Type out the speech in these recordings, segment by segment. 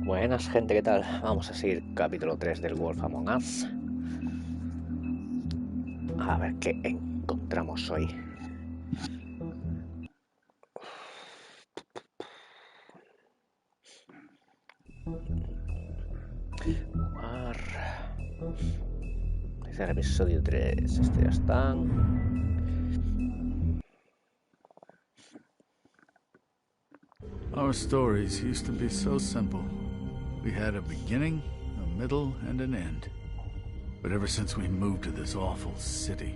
Buenas, gente, ¿qué tal? Vamos a seguir capítulo 3 del Wolf Among Us. A ver qué encontramos hoy. Jugar. Este es el episodio 3. Este ya está. Our stories used to be so simple. We had a beginning, a middle, and an end. But ever since we moved to this awful city,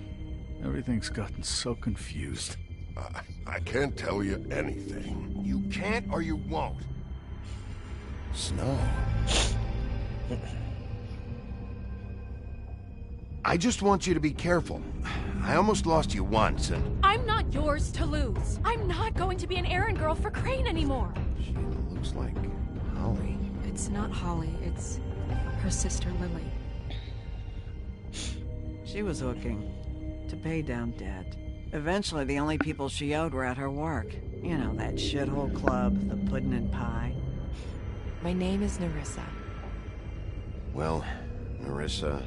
everything's gotten so confused. I can't tell you anything. You can't or you won't. Snow. I just want you to be careful. I almost lost you once, and... I'm not yours to lose. I'm not going to be an errand girl for Crane anymore. She looks like Holly. It's not Holly, it's her sister Lily. She was looking to pay down debt. Eventually, the only people she owed were at her work. You know, that shithole club, the Puddin' and Pie. My name is Nerissa. Well, Nerissa,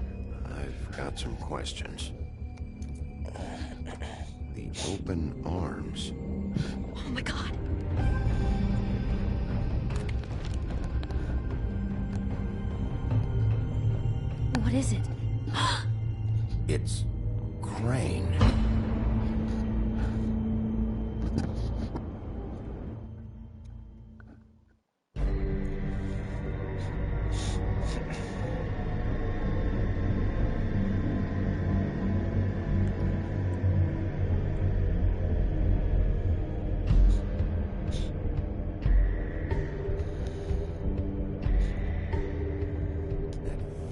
I've got some questions. The open arms. Oh my god. What is it? It's Crane.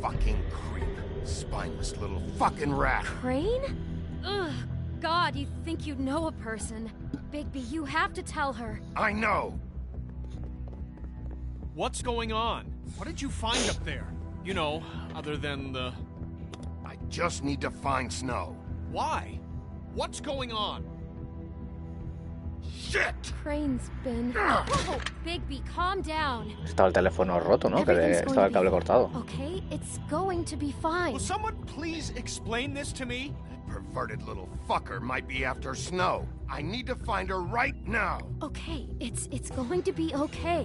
Fucking creep. Spineless little fucking rat. Crane? Ugh. God, you think you know a person. Bigby, you have to tell her. I know. What's going on? What did you find up there? You know, other than the... I just need to find Snow. Why? What's going on? Shit! Crane's been... Whoa! Bigby, calm down. Estaba el teléfono roto, ¿no? Que Everything's estaba el going cable to be cortado. Okay, it's going to be fine. Will someone please explain this to me? Perverted little fucker might be after Snow. I need to find her right now. Okay, it's going to be okay.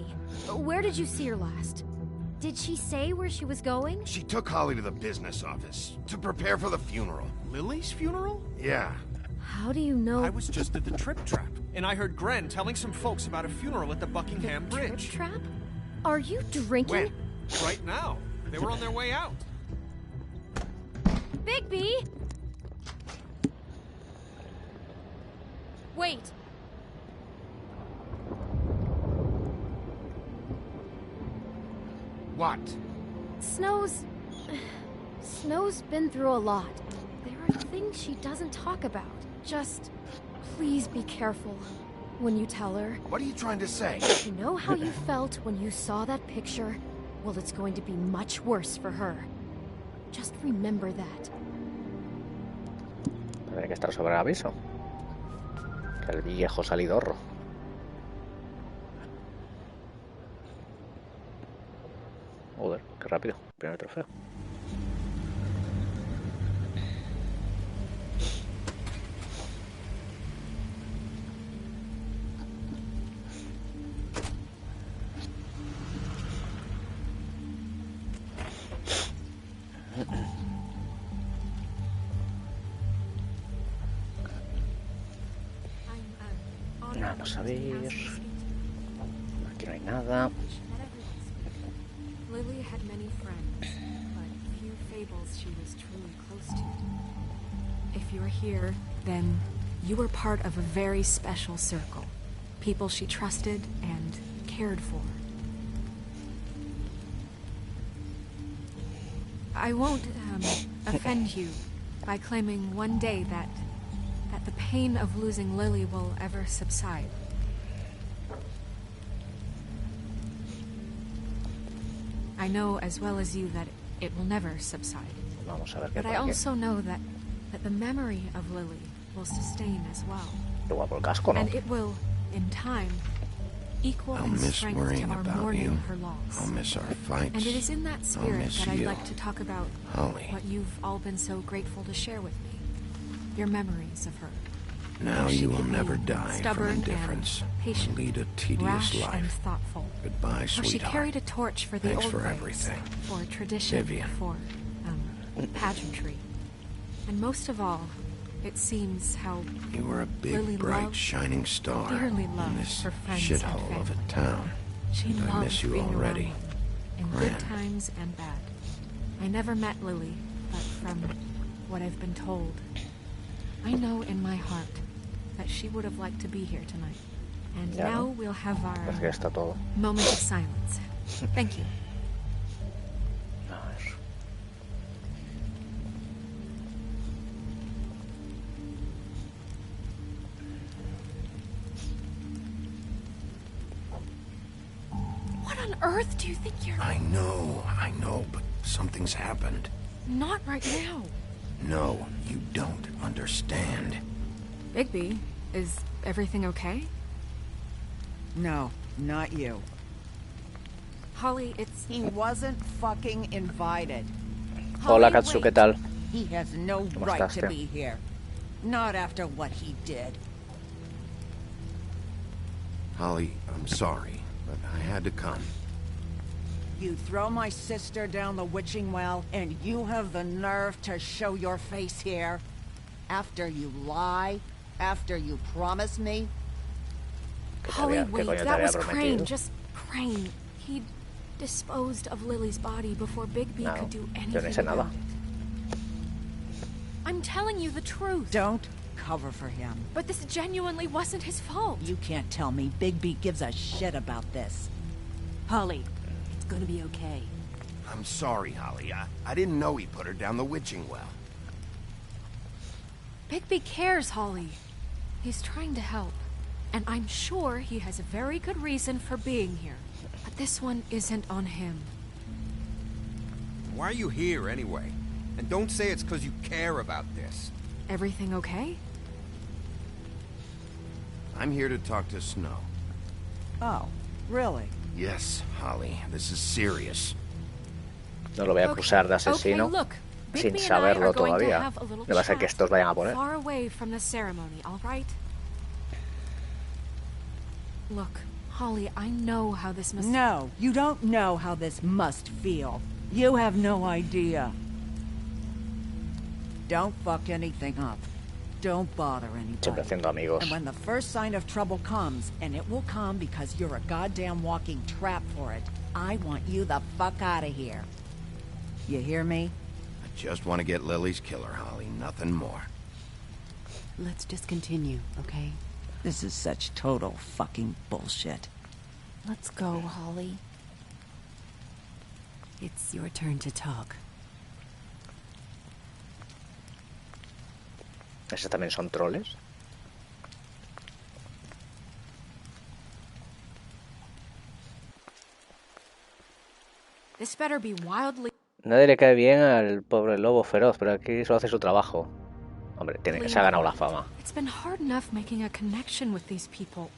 Where did you see her last? Did she say where she was going? She took Holly to the business office to prepare for the funeral. Lily's funeral? Yeah. How do you know? I was just at the Trip Trap, and I heard Gren telling some folks about a funeral at the Buckingham Bridge. Trip Trap? Are you drinking? When? Right now. They were on their way out. Bigby! Wait. What? Snow's been through a lot. There are things she doesn't talk about. Just please be careful when you tell her. What are you trying to say? You know how you felt when you saw that picture? Well, it's going to be much worse for her. Just remember that. Tendré que estar sobre aviso. Que el viejo salidorro. Joder, qué rápido. Primer trofeo. Vamos a ver. Aquí no hay nada. Lily had many friends, but few fables she was truly close to. If you're here, then you were part of a very special circle. People she trusted and cared for. I won't offend you by claiming one day that the pain of losing Lily will ever subside. I know as well as you that it will never subside. Vamos a ver qué But I por aquí. also know that the memory of Lily will sustain as well. Qué guapo el casco, ¿no? And it will, in time, equal I'll in miss strength to worrying our about mourning you. her loss. I'll miss our fights. And it is in that spirit miss that I'd you. like to talk about Holly. what you've all been so grateful to share with me. Your memories of her. Now She you will could be never die from stubborn indifference. and patient, Lead a tedious rash and life. thoughtful. Goodbye, Or she sweetheart. carried a torch for the Thanks old for ways, everything. for tradition, Vivian. for pageantry. And most of all, it seems how You were a big, Lily bright, loved, shining star dearly in loved this her friends shithole and of a family. town. she And I loved miss you being already. around them, in Gran. good times and bad. I never met Lily, but from what I've been told, I know in my heart that she would have liked to be here tonight. And Ya, now ¿no? we'll have our Pues ya está todo. moment of silence. Thank you. A ver. What on earth do you think you're... I know, but something's happened. Not right now. No, you don't understand. Bigby, is everything okay? No, not you. Holly, it's... He wasn't fucking invited. Hola, Holly, Katsu, ¿qué wait. tal? He has no ¿Cómo right estás, to tía? be here. Not after what he did. Holly, I'm sorry, but I had to come. You throw my sister down the witching well, and you have the nerve to show your face here? After you lie? After you promise me? ¿Qué te Holly, había- qué wait, coño te that había was Crane, prometido? just Crane. He disposed of Lily's body before Bigby No, could do yo no anything hice nada. about it. I'm telling you the truth. Don't cover for him. But this genuinely wasn't his fault. You can't tell me Bigby gives a shit about this. Holly, it's gonna be okay. I'm sorry, Holly. I didn't know he put her down the witching well. Bigby cares, Holly. He's trying to help. And I'm sure he has a very good reason for being here. But this one isn't on him. Why are you here, anyway? And don't say it's because you care about this. Everything okay? I'm here to talk to Snow. Oh, really? Yes, Holly, this is serious. No lo voy a acusar de asesino Okay, look. sin Bigby and I saberlo are going to todavía. have a little No va a ser que chat estos vayan a poner. far away from the ceremony, all right? Look, Holly, I know how this must... No, you don't know how this must feel. You have no idea. Don't fuck anything up. Don't bother Siempre anybody. haciendo amigos. And when the first sign of trouble comes, and it will come because you're a goddamn walking trap for it, I want you the fuck out of here. You hear me? I just want to get Lily's killer, Holly, nothing more. Let's just continue, okay? This is such total fucking bullshit. Let's go, Holly. It's your turn to talk. ¿Esos también son troles? This better be wildly... Nadie le cae bien al pobre lobo feroz, pero aquí solo hace su trabajo. Hombre, se ha ganado la fama. It's been hard enough making a connection with these people.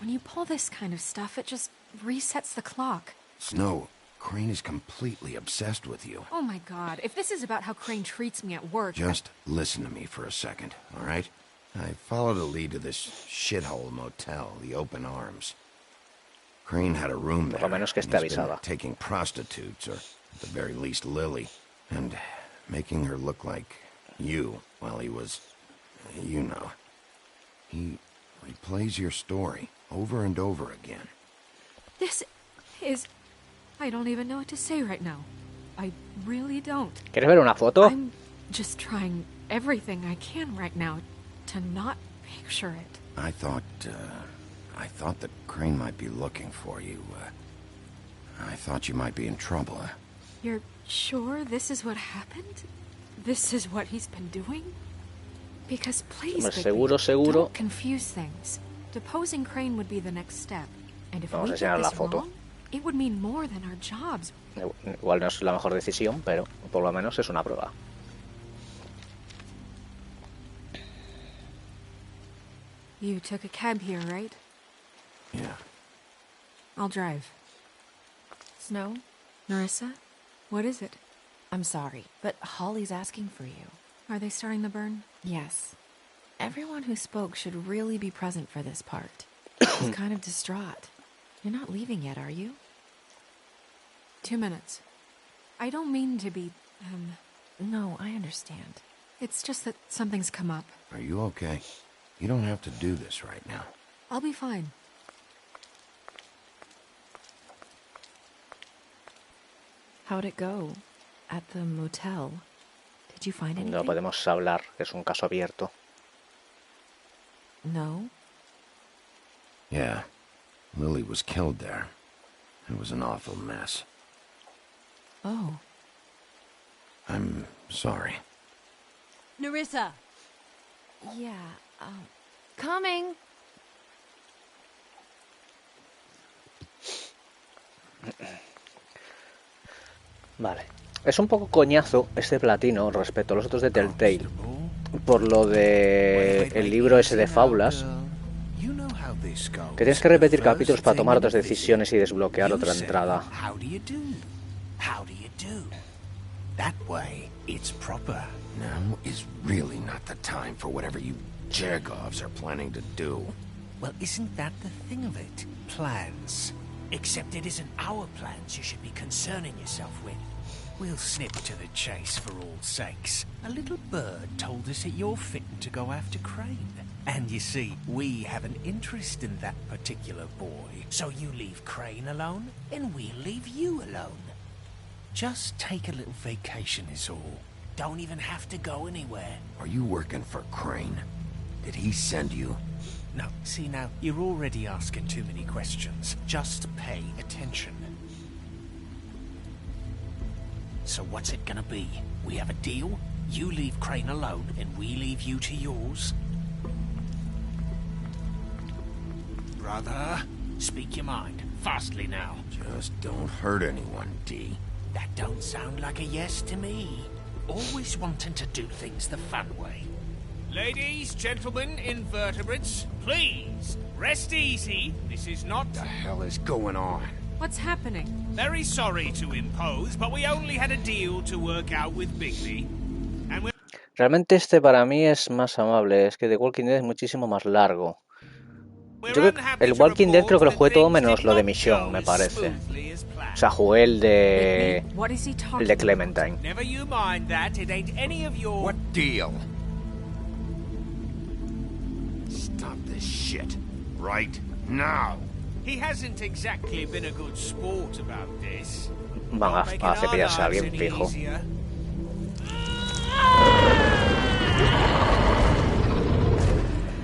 When you pull this kind of stuff, it just resets the clock. Snow, Crane is completely obsessed with you. Oh my god, if this is about how Crane treats me at work... Just listen to me for a second, all right? I followed a lead to this shithole motel, the Open Arms. Crane had a room there. Por lo menos que esté and he's been avisada. taking prostitutes, or at the very least Lily, and making her look like you while he was, you know. He replays your story over and over again. This is... I don't even know what to say right now. I really don't. ¿Quieres ver una foto? I'm just trying everything I can right now to not picture it. I thought that Crane might be looking for you. I thought you might be in trouble. You're sure this is what happened? This is what he's been doing? Because please, Hombre, Bigby, seguro. don't confuse things. Deposing Crane would be the next step. And if we get this wrong, it would mean more than our jobs. Igual no es la mejor decisión, pero por lo menos es una prueba. You took a cab here, right? Yeah. I'll drive. Snow? Nerissa? What is it? I'm sorry, but Holly's asking for you. Are they starting the burn? Yes. Everyone who spoke should really be present for this part. She's kind of distraught. You're not leaving yet, are you? 2 minutes. I don't mean to be, No, I understand. It's just that something's come up. Are you okay? You don't have to do this right now. I'll be fine. How'd it go? At the motel? Did you find anything? No podemos hablar, es un caso abierto. No? Yeah. Lily was killed there. It was an awful mess. Oh. I'm sorry. Nerissa! Yeah, coming! Vale. Es un poco coñazo este platino respecto a los otros de Telltale. Por lo de el libro ese de fábulas. Que tienes que repetir capítulos para tomar otras decisiones y desbloquear otra entrada. That way, it's proper. Now is really not the time for whatever you Jergovs are planning to do. Well, isn't that the thing of it? Plans. Except it isn't our plans you should be concerning yourself with. We'll snip to the chase for all sakes. A little bird told us that you're fitting to go after Crane. And you see, we have an interest in that particular boy. So you leave Crane alone, and we'll leave you alone. Just take a little vacation is all. Don't even have to go anywhere. Are you working for Crane? Did he send you? No, see now, you're already asking too many questions. Just pay attention. So what's it gonna be? We have a deal? You leave Crane alone, and we leave you to yours? Brother, speak your mind. Fastly now. Just don't hurt anyone, D. That don't sound like a yes to me. Always wanting to do things the fun way. Ladies, gentlemen, invertebrates, please, rest easy. This is not... What the hell is going on? What's happening? Very sorry to impose, but we only had a deal to work out with Bigby. And we're... Realmente este para mí es más amable. Es que The Walking Dead es muchísimo más largo. Yo creo que el Walking Dead creo que lo jugué todo menos lo de Misión, me parece. O sea, jugué el de Clementine. Never you mind that. It ain't any of your... What deal? Stop this shit. Right now. He hasn't exactly been a good sport about this. Van a cepillarse a alguien fijo.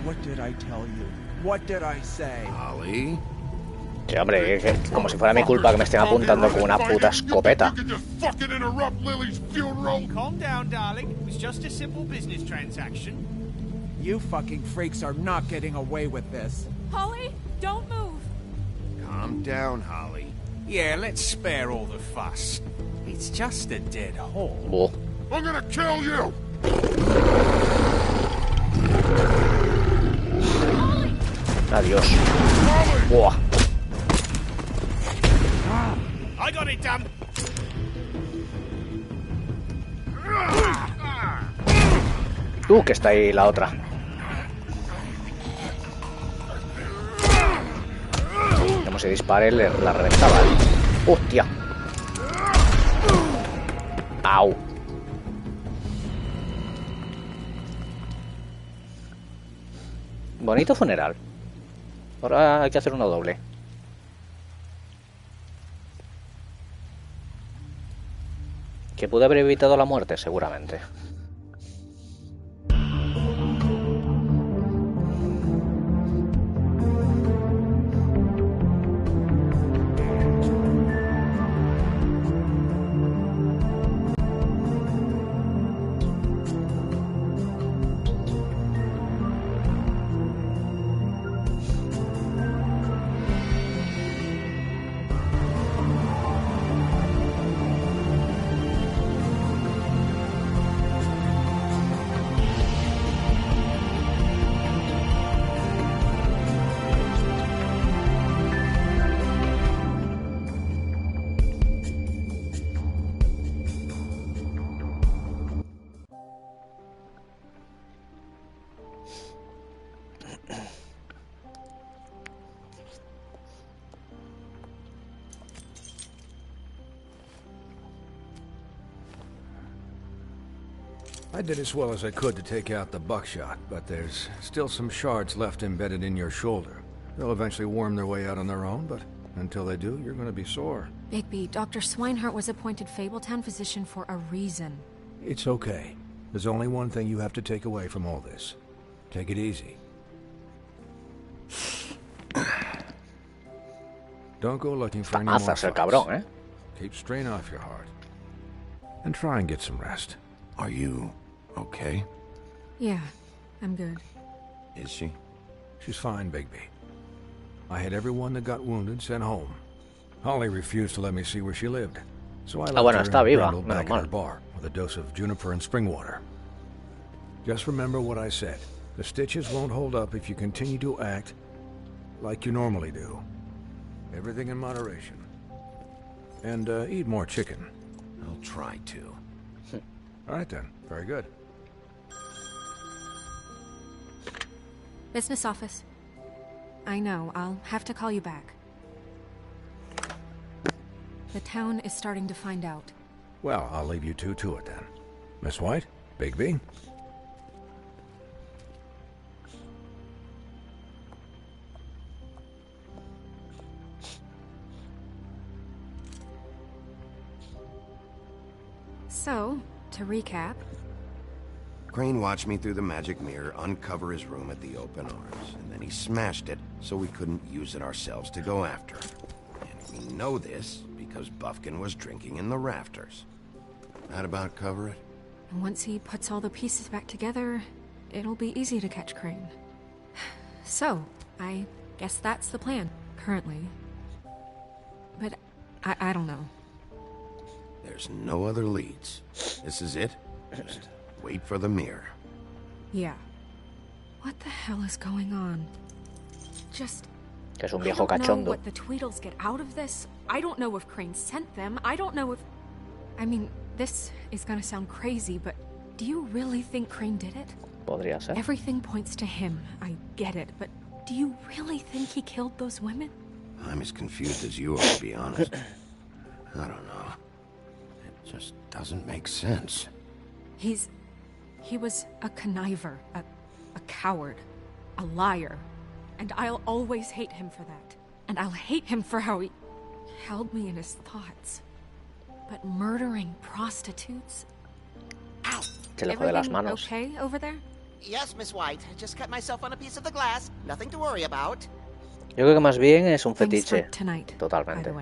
What did I tell you? What did I say? Holly? Sí, hombre, como si fuera mi culpa que me estén apuntando con una puta escopeta. Calm down, darling. It was just a simple business transaction. You fucking freaks are not getting away with this. Holly, don't move. Calm down, Holly. Yeah, let's spare all the fuss. It's just a dead horse. Buh. I'm gonna kill you! Adiós. Buah. I got it done. Que está ahí la otra. Como se dispare, la reventaba. ¡Hostia! ¡Au! Bonito funeral. Ahora hay que hacer uno doble. ¿Que pude haber evitado la muerte? Seguramente. I did as well as I could to take out the buckshot, but there's still some shards left embedded in your shoulder. They'll eventually worm their way out on their own, but until they do, you're going to be sore. Bigby, Dr. Swinehart was appointed Fabletown physician for a reason. It's okay. There's only one thing you have to take away from all this. Take it easy. Don't go looking for any more fights. Keep strain off your heart. And try and get some rest. Are you okay? Yeah, I'm good. Is she? She's fine, Bigby. I had everyone that got wounded sent home. Holly refused to let me see where she lived, so I left her and back in her bar with a dose of juniper and spring water. Just remember what I said. The stitches won't hold up if you continue to act like you normally do. Everything in moderation. And eat more chicken. I'll try to. All right then. Very good. Business office. I know, I'll have to call you back. The town is starting to find out. Well, I'll leave you two to it then. Miss White, Bigby. So, to recap... Crane watched me through the magic mirror uncover his room at the Open Arms, and then he smashed it so we couldn't use it ourselves to go after him. And we know this because Bufkin was drinking in the rafters. That about cover it? And once he puts all the pieces back together, it'll be easy to catch Crane. So, I guess that's the plan, currently. But I don't know. There's no other leads. This is it? Just wait for the mirror. Yeah. What the hell is going on? Just... Que es un viejo cachondo. I don't know what the Tweedles get out of this. I don't know if Crane sent them. I don't know if... I mean, this is gonna sound crazy, but do you really think Crane did it? Podría ser. Everything points to him. I get it, but do you really think he killed those women? I'm as confused as you are, to be honest. I don't know. It just doesn't make sense. He was a conniver, a coward, a liar. And I'll always hate him for that. And I'll hate him for how he held me in his thoughts. But murdering prostitutes? Ow! Se le fue de las manos. Okay over there? Yes, Miss White. I just cut myself on a piece of the glass. Nothing to worry about. Yo creo que más bien es un fetiche. Totalmente.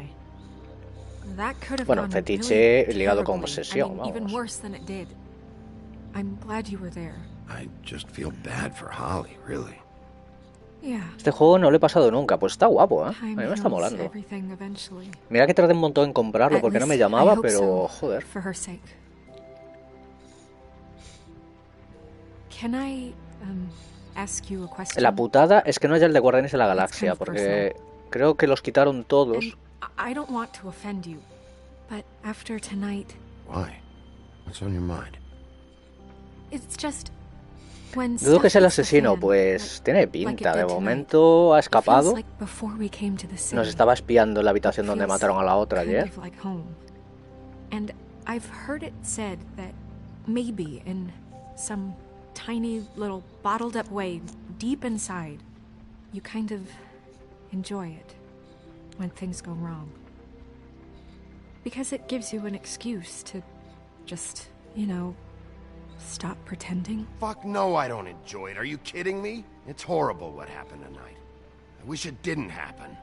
Bueno, un fetiche ligado con obsesión, vamos. Even worse than it did. I'm glad you were there. I just feel bad for Holly, really. Este juego no lo he pasado nunca, pues está guapo, ¿eh? A mí me está molando. Mira que tardé un montón en comprarlo porque no me llamaba, pero joder. La putada es que no haya el de Guardianes de la Galaxia, porque creo que los quitaron todos. I don't want to offend you, but after tonight... Why? What's on your mind? It's just... Dudo que sea el asesino, pues tiene pinta. De momento ha escapado. Nos estaba espiando en la habitación donde mataron a la otra ayer. And I've heard it said that maybe in some tiny little bottled up way deep inside, you kind of enjoy it when things go wrong. Because it gives you an excuse to just, you know, stop pretending? Fuck no, I don't enjoy it. Are you kidding me? It's horrible what happened tonight. I wish it didn't happen.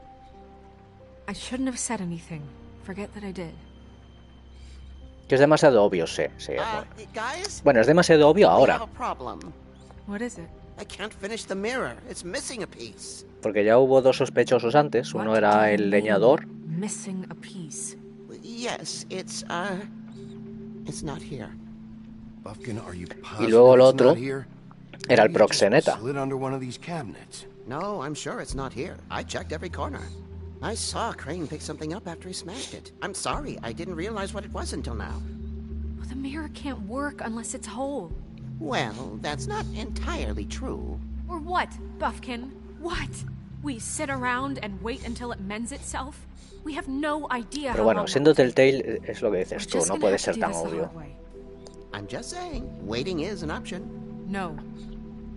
I shouldn't have said anything. Forget that I did. Que es demasiado obvio, sí. Bueno, es demasiado obvio ahora. What is it? I can't finish the mirror. It's missing a piece. Porque ya hubo dos sospechosos antes. Uno era el leñador. Missing a piece. Yes, it's not here. Y luego el otro era el proxeneta. No, I'm sure it's not here. I checked every corner. I saw Crane pick something up after he smashed it. I'm sorry, I didn't realize what it was until now. Well, the mirror can't work unless it's whole. Well, that's not entirely true. Or what, Bufkin? What? We sit around and wait until it mends itself? We have no idea. Pero bueno, siendo Telltale es lo que dices tú, no puede ser tan obvio. I'm just saying, waiting is an option. No.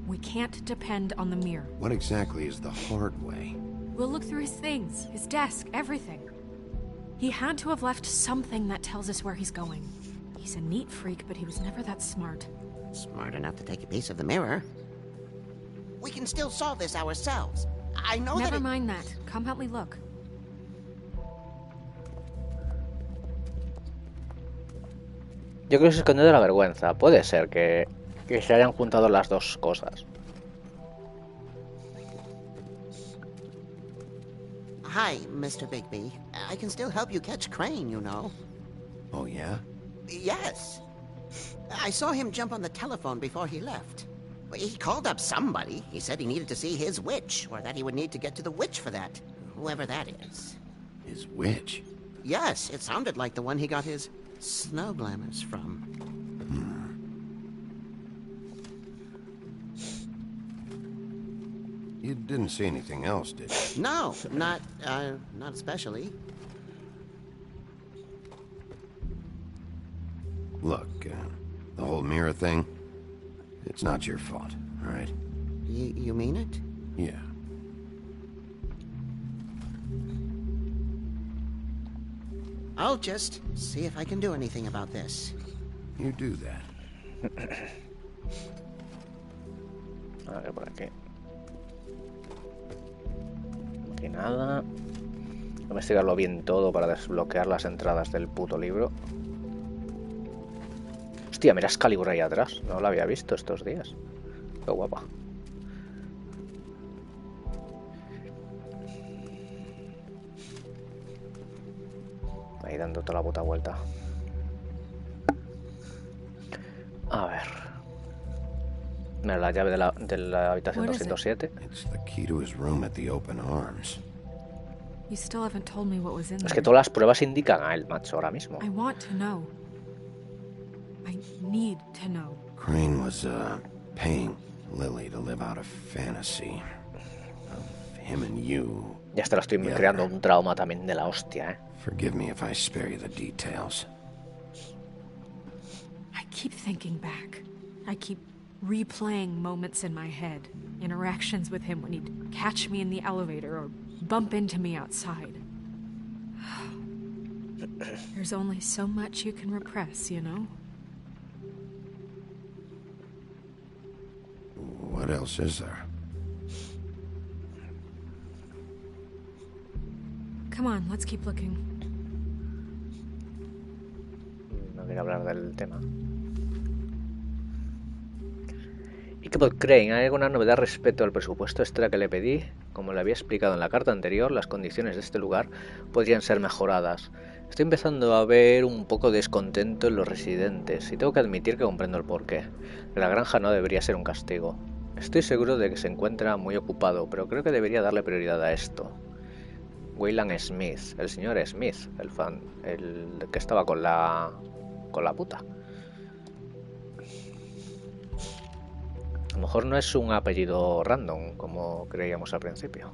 We can't depend on the mirror. What exactly is the hard way? We'll look through his things, his desk, everything. He had to have left something that tells us where he's going. He's a neat freak, but he was never that smart. Smart enough to take a piece of the mirror. We can still solve this ourselves. I know that. Never mind that. Come help me look. Yo creo que se esconde de la vergüenza. Puede ser que se hayan juntado las dos cosas. Hi, Mr. Bigby. I can still help you catch Crane, you know. Oh, yeah? Yes. I saw him jump on the telephone before he left. He called up somebody. He said he needed to see his witch, or that he would need to get to the witch for that. Whoever that is. His witch? Yes, it sounded like the one he got his snow glamours from. You didn't see anything else, did you? No, not especially. Look, the whole mirror thing, it's not your fault, all right? You mean it? Yeah. I'll just see if I can do anything about this. You do that. A ver, por aquí. Aquí nada. Investigarlo bien todo para desbloquear las entradas del puto libro. Hostia, mira Excalibur ahí atrás. No lo había visto estos días. Qué guapa. Ahí dando toda la puta vuelta. A ver. Mira la llave de la habitación 207. Es que todas las pruebas indican a él, macho, ahora mismo. Crane was paying Lily to live out a fantasy of him and you. Ya te lo estoy creando un trauma también de la hostia, Forgive me if I spare you the details. I keep thinking back. I keep replaying moments in my head. Interactions with him when he'd catch me in the elevator or bump into me outside. There's only so much you can repress, you know? What else is there? Come on, let's keep looking. No quiero hablar del tema. Ichabod Crane, ¿hay alguna novedad respecto al presupuesto extra que le pedí? Como le había explicado en la carta anterior, las condiciones de este lugar podrían ser mejoradas. Estoy empezando a ver un poco de descontento en los residentes y tengo que admitir que comprendo el porqué. La granja no debería ser un castigo. Estoy seguro de que se encuentra muy ocupado, pero creo que debería darle prioridad a esto. Wayland Smith, el señor Smith, el que estaba con la puta. A lo mejor no es un apellido random, como creíamos al principio.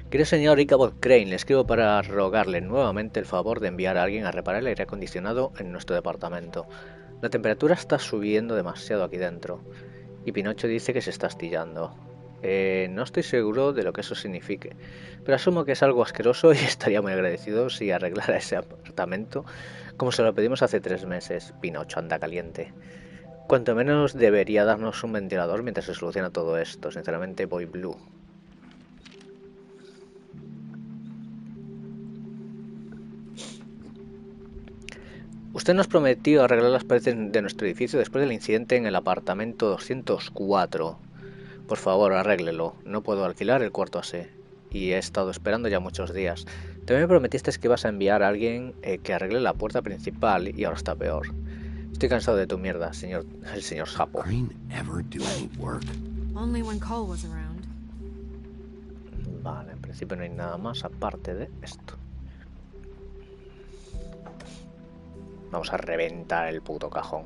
Querido señor Ichabod Crane, le escribo para rogarle nuevamente el favor de enviar a alguien a reparar el aire acondicionado en nuestro departamento. La temperatura está subiendo demasiado aquí dentro, y Pinocho dice que se está astillando. No estoy seguro de lo que eso signifique, pero asumo que es algo asqueroso y estaría muy agradecido si arreglara ese apartamento como se lo pedimos hace 3 meses. Pinocho anda caliente. Cuanto menos debería darnos un ventilador mientras se soluciona todo esto. Sinceramente, Boy Blue. Usted nos prometió arreglar las paredes de nuestro edificio después del incidente en el apartamento 204. Por favor, arréglelo. No puedo alquilar el cuarto así. Y he estado esperando ya muchos días. También me prometiste que ibas a enviar a alguien que arregle la puerta principal y ahora está peor. Estoy cansado de tu mierda, el señor Sapo. Vale, en principio no hay nada más aparte de esto. Vamos a reventar el puto cajón.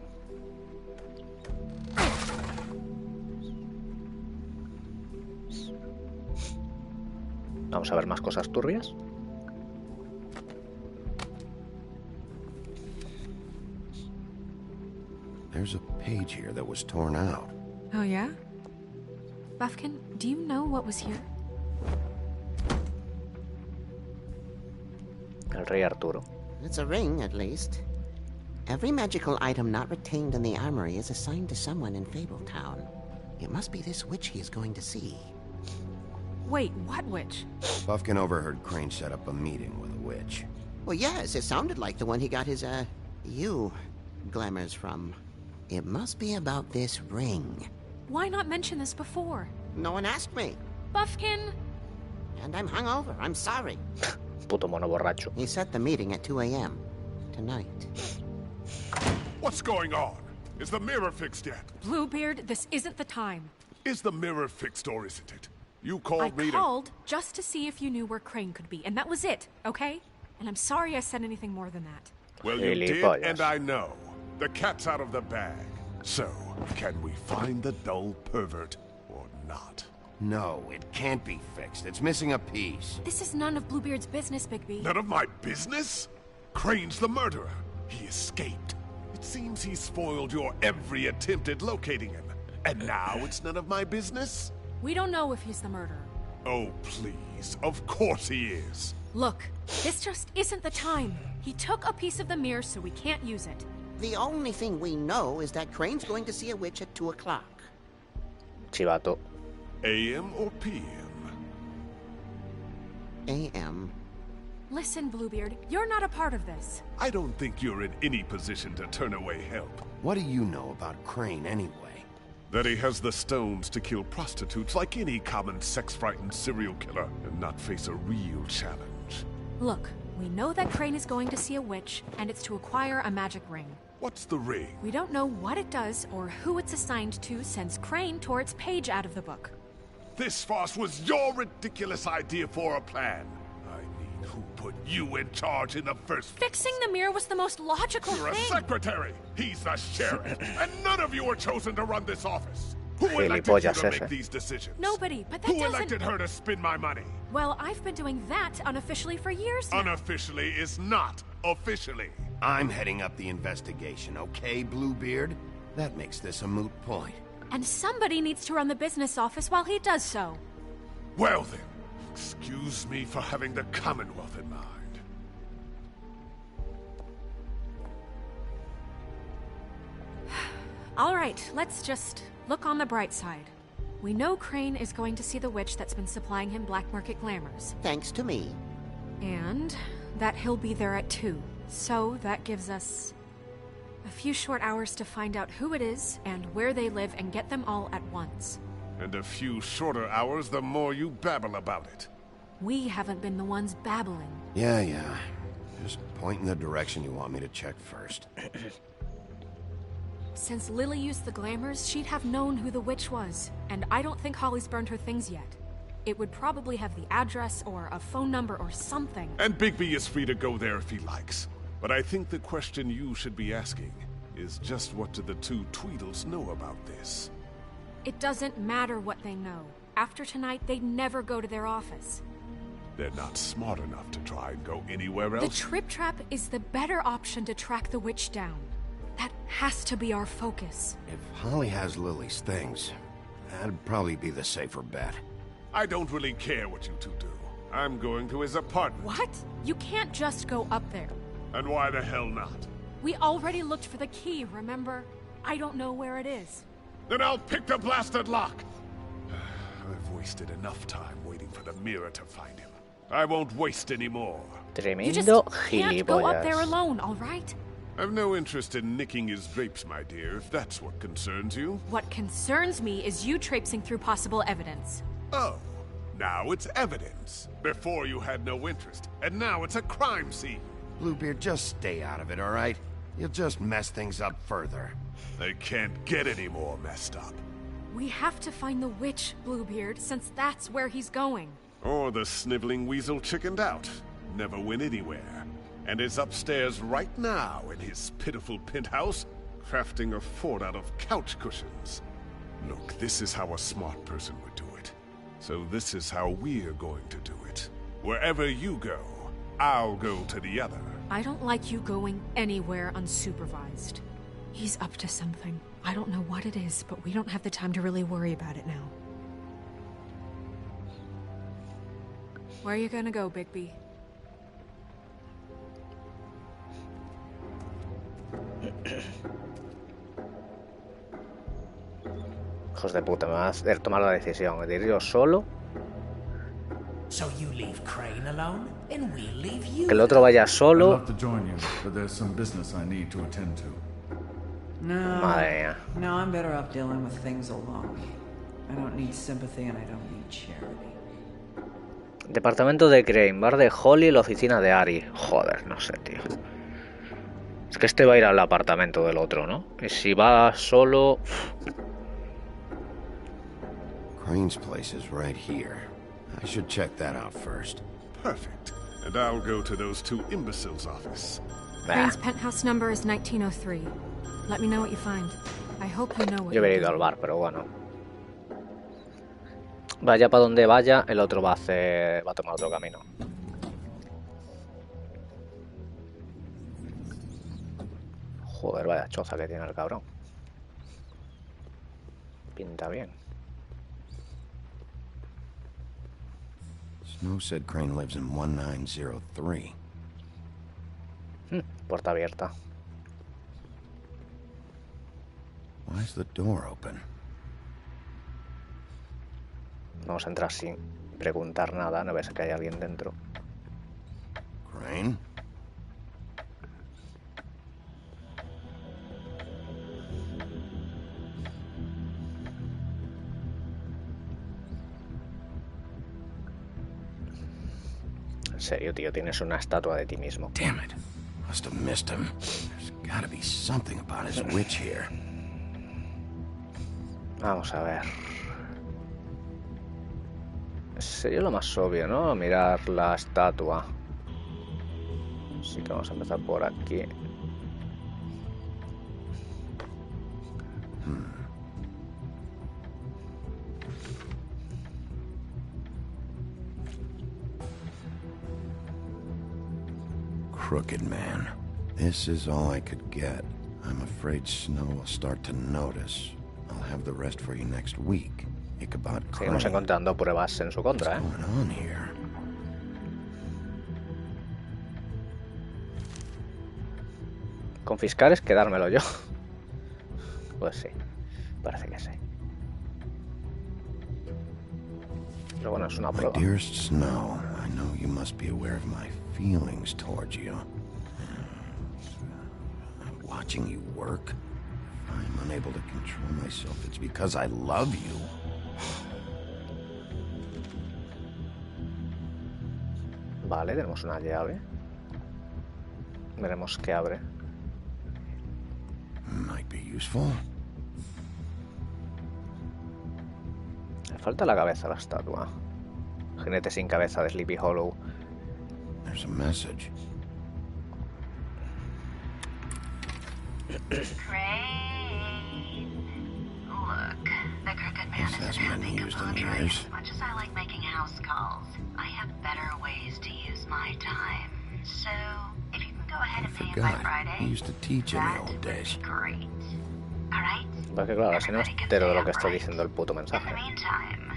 Vamos a ver más cosas turbias. There's a page here that was torn out. Oh, yeah? Buffkin, do you know what was here? El Rey Arturo. It's a ring, at least. Every magical item not retained in the armory is assigned to someone in Fabletown. It must be this witch he is going to see. Wait, what witch? Buffkin overheard Crane set up a meeting with a witch. Well, yes, it sounded like the one he got his, glamours from. It must be about this ring. Why not mention this before? No one asked me. Buffkin! And I'm hungover. I'm sorry. Puto mono borracho. He set the meeting at 2 a.m. tonight. What's going on? Is the mirror fixed yet? Bluebeard, this isn't the time. Is the mirror fixed or isn't it? You called me I called just to see if you knew where Crane could be, and that was it, okay? And I'm sorry I said anything more than that. Well, you did, and I know. The cat's out of the bag. So, can we find the dull pervert or not? No, it can't be fixed. It's missing a piece. This is none of Bluebeard's business, Bigby. None of my business? Crane's the murderer. He escaped. It seems he spoiled your every attempt at locating him. And now it's none of my business? We don't know if he's the murderer. Oh, please. Of course he is. Look, this just isn't the time. He took a piece of the mirror, so we can't use it. The only thing we know is that Crane's going to see a witch at 2 o'clock. Chivato. AM or PM? AM. Listen, Bluebeard, you're not a part of this. I don't think you're in any position to turn away help. What do you know about Crane anyway? That he has the stones to kill prostitutes like any common sex-frightened serial killer and not face a real challenge. Look, we know that Crane is going to see a witch, and it's to acquire a magic ring. What's the ring? We don't know what it does or who it's assigned to since Crane tore its page out of the book. This farce was your ridiculous idea for a plan. I mean, who put you in charge in the first place? Fixing the mirror was the most logical You're thing. a secretary. He's the sheriff. And none of you were chosen to run this office. Who elected you to make these decisions? Nobody, but that Who doesn't... elected her to spend my money? Well, I've been doing that unofficially for years now. Unofficially is not officially. I'm heading up the investigation, okay, Bluebeard? That makes this a moot point. And somebody needs to run the business office while he does so. Well then, excuse me for having the Commonwealth in mind. All right, let's just look on the bright side. We know Crane is going to see the witch that's been supplying him black market glamours. Thanks to me. And that he'll be there at 2. So that gives us a few short hours to find out who it is and where they live and get them all at once. And a few shorter hours the more you babble about it. We haven't been the ones babbling. Yeah. Just point in the direction you want me to check first. Since Lily used the glamours, she'd have known who the witch was. And I don't think Holly's burned her things yet. It would probably have the address or a phone number or something. And Bigby is free to go there if he likes. But I think the question you should be asking is just what do the two Tweedles know about this? It doesn't matter what they know. After tonight, they'd never go to their office. They're not smart enough to try and go anywhere else. The Trip Trap is the better option to track the witch down. That has to be our focus. If Holly has Lily's things, that'd probably be the safer bet. I don't really care what you two do. I'm going to his apartment. What? You can't just go up there. And why the hell not? We already looked for the key, remember? I don't know where it is. Then I'll pick the blasted lock! I've wasted enough time waiting for the mirror to find him. I won't waste any more. Tremendo you just can't go up there alone, all right? I've no interest in nicking his drapes, my dear, if that's what concerns you. What concerns me is you traipsing through possible evidence. Oh, now it's evidence. Before you had no interest, and now it's a crime scene. Bluebeard, just stay out of it, all right? You'll just mess things up further. They can't get any more messed up. We have to find the witch, Bluebeard, since that's where he's going. Or the sniveling weasel chickened out. Never went anywhere. And is upstairs right now in his pitiful penthouse, crafting a fort out of couch cushions. Look, this is how a smart person would do it. So this is how we're going to do it. Wherever you go, I'll go to the other. I don't like you going anywhere unsupervised. He's up to something. I don't know what it is, but we don't have the time to really worry about it now. Where are you gonna go, Bigby? Hijos de puta, me va a hacer tomar la decisión de ir yo solo. So you leave Crane alone, and we'll leave you. Que el otro vaya solo. I'd love to join you, but there's some business I need to attend to. No. Madre mía. No, I'm better off dealing with things alone. I don't need sympathy and I don't need charity. Departamento de Crane, bar de Holly, la oficina de Ari. Joder, no sé, tío. Es que este va a ir al apartamento del otro, ¿no? Y si va solo... Crane's place is right here. I should check that out first. Perfect. And I'll go to those two imbeciles' office. Crane's penthouse number is 1903. Let me know what you find. I hope you know what. Yo hubiera ido al bar, pero bueno. Vaya para donde vaya, el otro va a tomar otro camino. Joder, vaya choza que tiene el cabrón. Pinta bien. Snow said Crane lives in 1903. Puerta abierta. Why is the door open? Vamos a entrar sin preguntar nada, no ves que hay alguien dentro. Crane? En serio, tío, tienes una estatua de ti mismo. Damn it. Must have missed him. There's gotta be something about his witch here. Vamos a ver. Sería lo más obvio, ¿no? Mirar la estatua. Así que vamos a empezar por aquí. Crooked man. This is all I could get. I'm afraid Snow will start to notice. I'll have the rest for you next week. Ichabod Crane. Seguimos encontrando pruebas en su contra, ¿eh? What's going on here? Confiscar es quedármelo yo. Pues sí, parece que sí. Pero bueno, es una prueba. My dearest Snow, I know you must be aware of my feelings towards you. Watching you work, I'm unable to control myself. It's because I love you. Vale, tenemos una llave. Veremos qué abre. Might be useful. Le falta la cabeza a la estatua. Jinete sin cabeza de Sleepy Hollow. There's a message. Crane. Look, the Crooked Man isn't happy completely. As much as I like making house calls, I have better ways to use my time. So, if you can go ahead and pay him by Friday, he used to teach in the old days. Great. All right? Porque claro, así no me entero de lo que está diciendo el puto mensaje. In the meantime,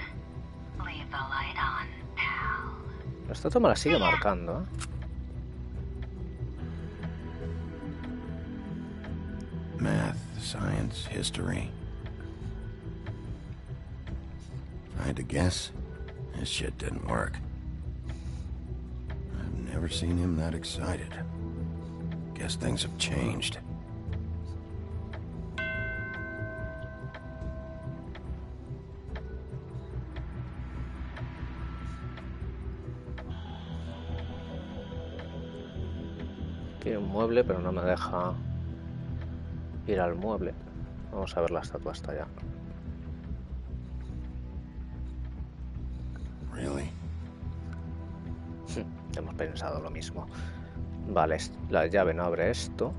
leave the light on, pal. La estatua me la sigue marcando, ¿eh? Math, science, history. If I had to guess, this shit didn't work. I've never seen him that excited. Guess things have changed. Quiero un mueble, pero no me deja ir al mueble. Vamos a ver la estatua hasta allá. Really? Hemos pensado lo mismo. Vale, la llave no abre esto.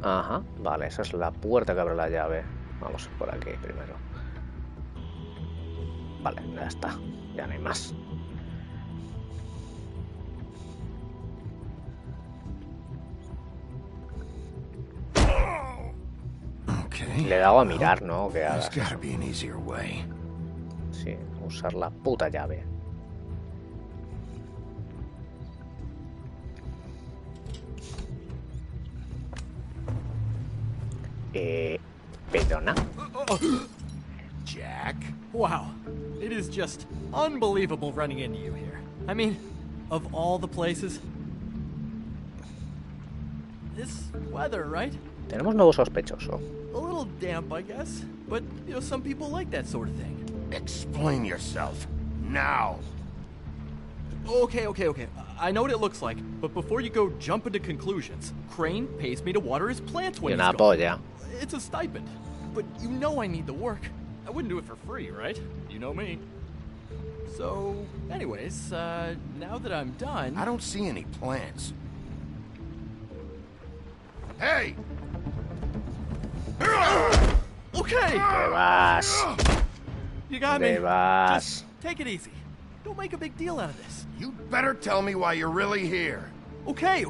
Ajá, vale, esa es la puerta que abre la llave. Vamos por aquí primero. Vale, ya está. Ya no hay más. Le he dado a mirar, ¿no? Que haga. Sí, usar la puta llave. ¿Perdona? Jack? Wow. It is just unbelievable running into you here. I mean, of all the places. This weather, right? Tenemos nuevo sospechoso. A little damp, I guess. But, you know, some people like that sort of thing. Explain yourself. Now. Okay. I know what it looks like, but before you go jumping to conclusions, Crane pays me to water his plants when he's gone. It's a stipend. But you know I need the work. I wouldn't do it for free, right? You know me. So, anyways, now that I'm done... I don't see any plants. Hey! Okay! Te vas. You got me. Te vas. Just take it easy. Don't make a big deal out of this. You better tell me why you're really here. Okay.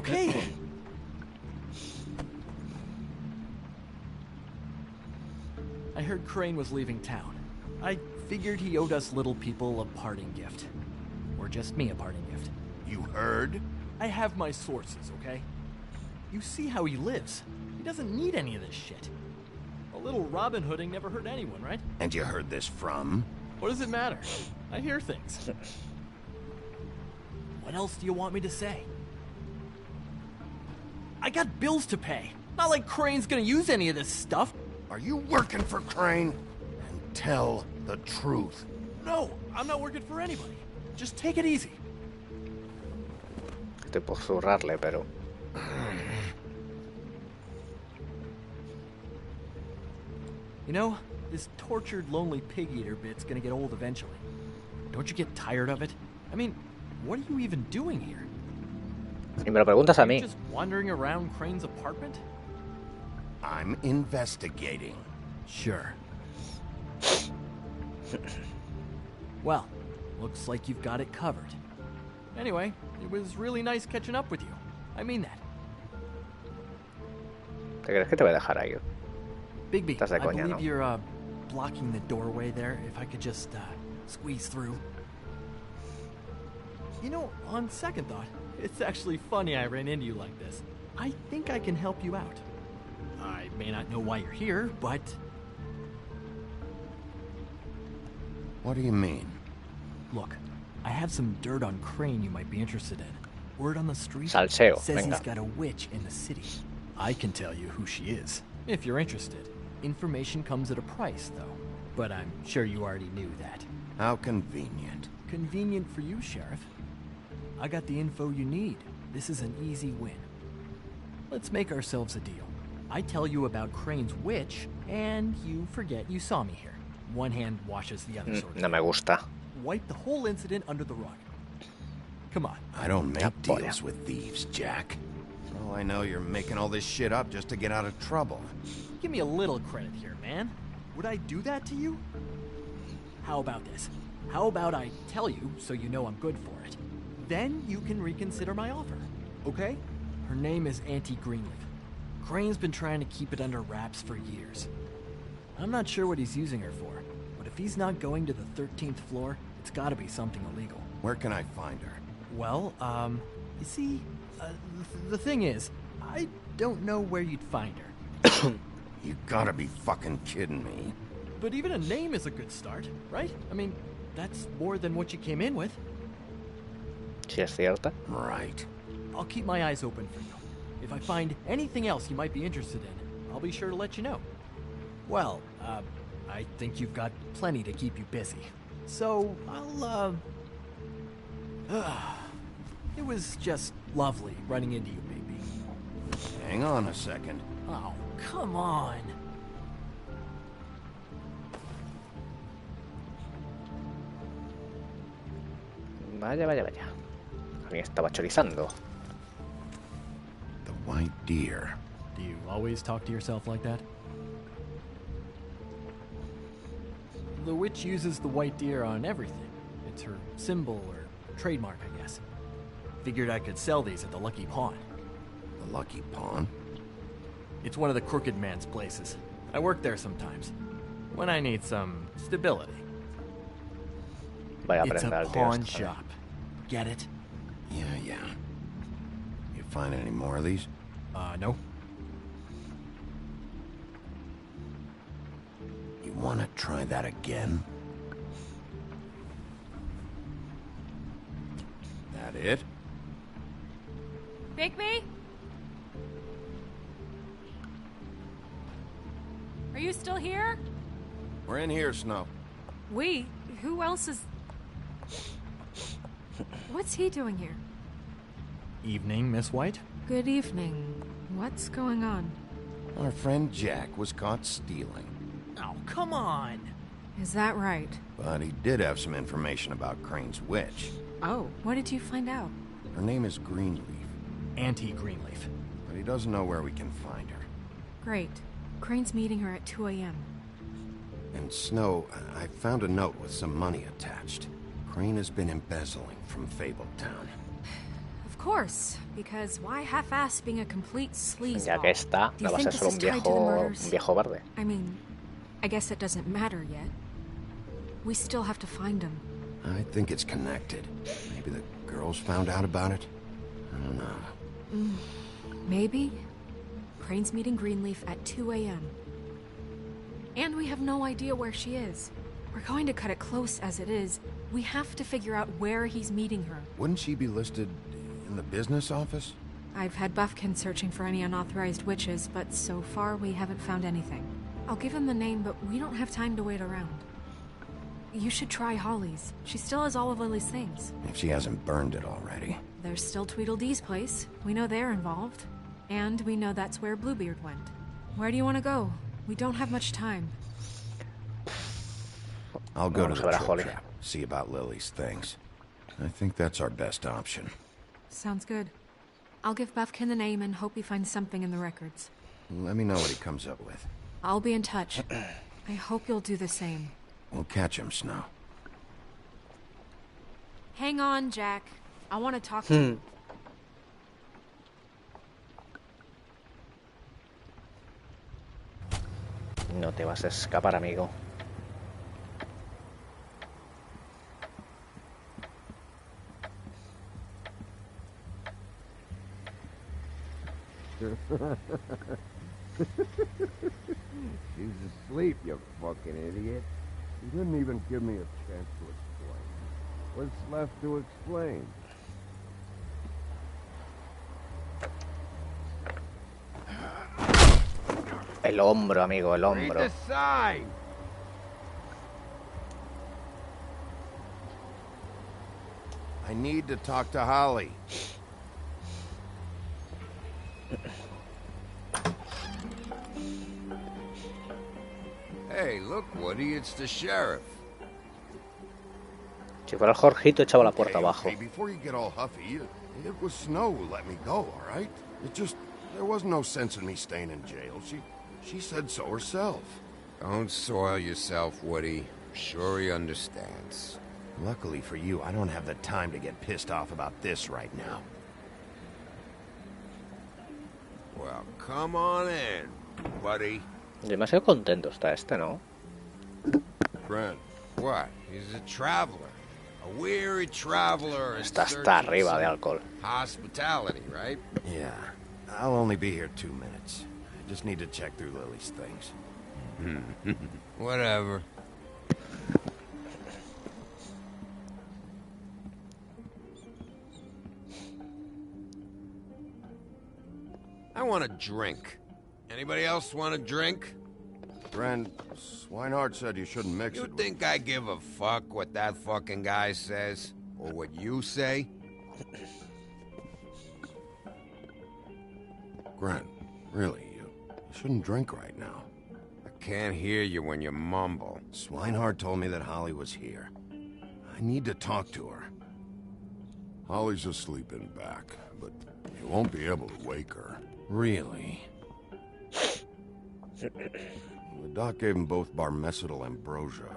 I heard Crane was leaving town. I figured he owed us little people a parting gift. Or just me a parting gift. You heard? I have my sources, okay? You see how he lives. He doesn't need any of this shit. A little Robin Hooding never hurt anyone, right? And you heard this from? What does it matter? I hear things. What else do you want me to say? I got bills to pay. Not like Crane's gonna use any of this stuff. Are you working for Crane? And tell the truth. No, I'm not working for anybody. Just take it easy. Estoy por zurrarle, pero... You know, this tortured, lonely pig-eater bit's gonna get old eventually. Don't you get tired of it? I mean, what are you even doing here? Y me lo preguntas a mí. Just wandering around Crane's apartment? I'm investigating. Sure. Well, looks like you've got it covered. Anyway, it was really nice catching up with you. I mean that. ¿Te crees que te voy a dejar ahí? Bigby, Estás de coña, I believe ¿no? you're blocking the doorway there. If I could just squeeze through. You know, on second thought, it's actually funny I ran into you like this. I think I can help you out. I may not know why you're here, but... What do you mean? Look, I have some dirt on Crane you might be interested in. Word on the street Salseo, says venga. he's got a witch in the city. I can tell you who she is, if you're interested. Information comes at a price, though. But I'm sure you already knew that. How convenient. Convenient for you, Sheriff. I got the info you need. This is an easy win. Let's make ourselves a deal. I tell you about Crane's witch, and you forget you saw me here. One hand washes the other, sort of. No me gusta. Wipe the whole incident under the rug. Come on. I don't make deals with thieves, Jack. Oh, I know you're making all this shit up just to get out of trouble. Give me a little credit here, man. Would I do that to you? How about this? How about I tell you so you know I'm good for it? Then you can reconsider my offer, okay? Her name is Auntie Greenleaf. Crane's been trying to keep it under wraps for years. I'm not sure what he's using her for, but if he's not going to the 13th floor, it's gotta be something illegal. Where can I find her? Well, you see, the thing is, I don't know where you'd find her. You gotta be fucking kidding me. But even a name is a good start, right? I mean, that's more than what you came in with. Si es cierta. Right. I'll keep my eyes open for you. If I find anything else you might be interested in, I'll be sure to let you know. Well, I think you've got plenty to keep you busy. So, I'll, it was just lovely running into you, baby. Hang on a second. Oh, come on. Vaya. A mí estaba chorizando. The white deer. Do you always talk to yourself like that? The witch uses the white deer on everything. It's her symbol or trademark, I guess. Figured I could sell these at the Lucky Pawn. The Lucky Pawn? It's one of the crooked man's places. I work there sometimes. When I need some stability. It's a pawn shop. Get it? Yeah. You find any more of these? No. You wanna try that again? That it? Bigby? Are you still here? We're in here, Snow. We? Who else is... What's he doing here? Evening, Miss White? Good evening. What's going on? Our friend Jack was caught stealing. Oh, come on! Is that right? But he did have some information about Crane's witch. Oh, what did you find out? Her name is Greenleaf. Auntie Greenleaf. But he doesn't know where we can find her. Great. Crane's meeting her at 2 a.m. And Snow, I found a note with some money attached. Crane has been embezzling from Fabletown. Of course, because why half-ass being a complete sleazeball? Ya que está, no vas a ser un viejo verde. I mean, I guess it doesn't matter yet. We still have to find him. I think it's connected. Maybe the girls found out about it? I don't know. Maybe. Crane's meeting Greenleaf at 2 a.m. And we have no idea where she is. We're going to cut it close as it is. We have to figure out where he's meeting her. Wouldn't she be listed in the business office? I've had Buffkin searching for any unauthorized witches, but so far we haven't found anything. I'll give him the name, but we don't have time to wait around. You should try Holly's. She still has all of Lily's things. If she hasn't burned it already. There's still Tweedledee's place. We know they're involved. And we know that's where Bluebeard went. Where do you want to go? We don't have much time. I'll go to the Trick Trap, see about Lily's things. I think that's our best option. Sounds good. I'll give Buffkin the name and hope he finds something in the records. Let me know what he comes up with. I'll be in touch. I hope you'll do the same. We'll catch him, Snow. Hang on, Jack. I want to talk to you. No te vas a escapar, amigo. She's asleep, you fucking idiot. You didn't even give me a chance to explain. What's left to explain? El hombro, amigo, el hombro. Read the sign. I need to talk to Holly. Hey, look, Woody, it's the sheriff. Si fuera el Jorgito, echaba la puerta abajo. Okay, before you get all huffy, it was Snow who let me go, all right? There was no sense in me staying in jail. She said so herself. Don't soil yourself, Woody. I'm sure he understands. Luckily for you, I don't have the time to get pissed off about this right now. Well, come on in, buddy. Demasiado contento está este, ¿no? Friend. What? He's a traveler. A weary traveler. Está hasta arriba de alcohol. Hospitality, right? Yeah. I'll only be here 2 minutes. I just need to check through Lily's things. Whatever. I want a drink. Anybody else want a drink? Friend, Swinehart said you shouldn't mix it. You think I give a fuck what that fucking guy says? Or what you say? Grant, really, you shouldn't drink right now. I can't hear you when you mumble. Swinehart told me that Holly was here. I need to talk to her. Holly's asleep in back, but you won't be able to wake her. Really? The doc gave them both Barmecidal ambrosia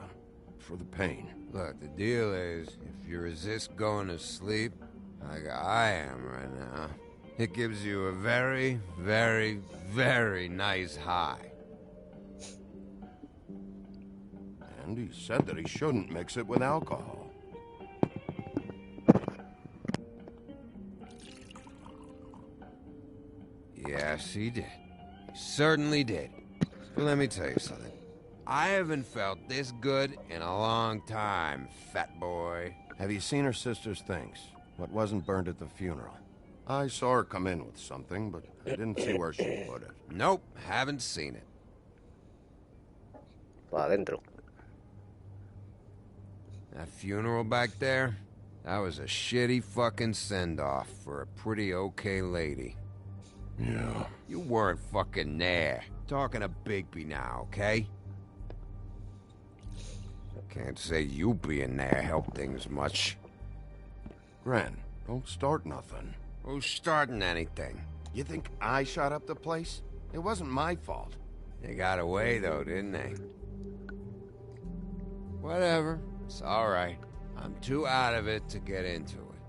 for the pain. Look, the deal is, if you resist going to sleep, like I am right now, it gives you a very, very, very nice high. And he said that he shouldn't mix it with alcohol. Yes, he did. He certainly did. But let me tell you something. I haven't felt this good in a long time, fat boy. Have you seen her sister's things? What wasn't burned at the funeral? I saw her come in with something, but I didn't see where she put it. Nope, haven't seen it. Va adentro. That funeral back there, that was a shitty fucking send-off for a pretty okay lady. Yeah. You weren't fucking there. Talking to Bigby now, okay? Can't say you being there helped things much. Gren, don't start nothing. Who's starting anything? You think I shot up the place? It wasn't my fault. They got away, though, didn't they? Whatever. It's all right. I'm too out of it to get into it.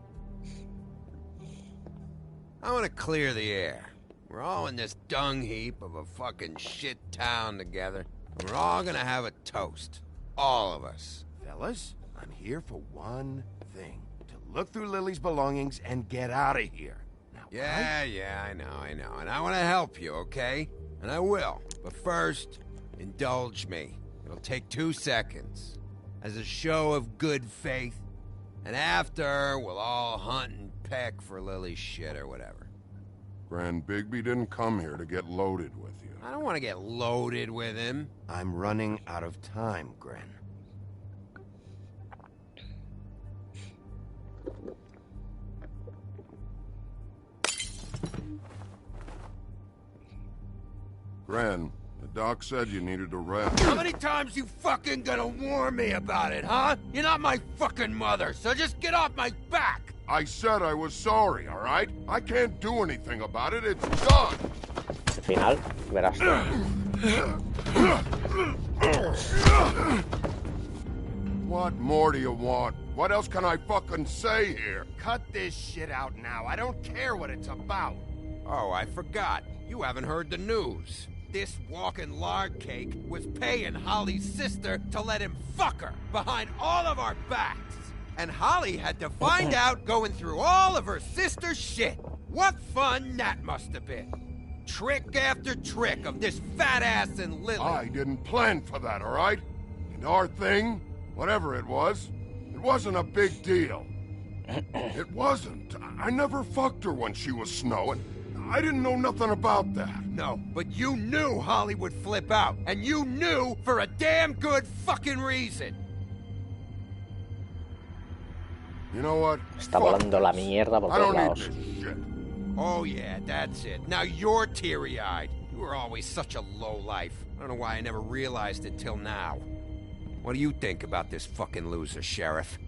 I want to clear the air. We're all in this dung heap of a fucking shit town together. We're all gonna have a toast. All of us. Fellas, I'm here for one thing. To look through Lily's belongings and get out of here. Now, Yeah, I know. And I want to help you, okay? And I will. But first, indulge me. It'll take 2 seconds. As a show of good faith. And after, we'll all hunt and peck for Lily's shit or whatever. Grand Bigby didn't come here to get loaded with you. I don't want to get loaded with him. I'm running out of time, Gren. Gren, the doc said you needed a rest. How many times you fucking gonna warn me about it, huh? You're not my fucking mother, so just get off my back! I said I was sorry, all right? I can't do anything about it. It's done. Al final, verás. What more do you want? What else can I fucking say here? Cut this shit out now. I don't care what it's about. Oh, I forgot. You haven't heard the news. This walking lard cake was paying Holly's sister to let him fuck her behind all of our backs. And Holly had to find out going through all of her sister's shit. What fun that must have been. Trick after trick of this fat ass and Lily. I didn't plan for that, all right? And our thing, whatever it wasn't a big deal. It wasn't. I never fucked her when she was snowing. I didn't know nothing about that. No, but you knew Holly would flip out. And you knew for a damn good fucking reason. You know what? Está volando la mierda por todos lados. Oh yeah, that's it. Now you're teary-eyed. You were always such a lowlife. I don't know why I never realized it till now. What do you think about this fucking loser, Sheriff?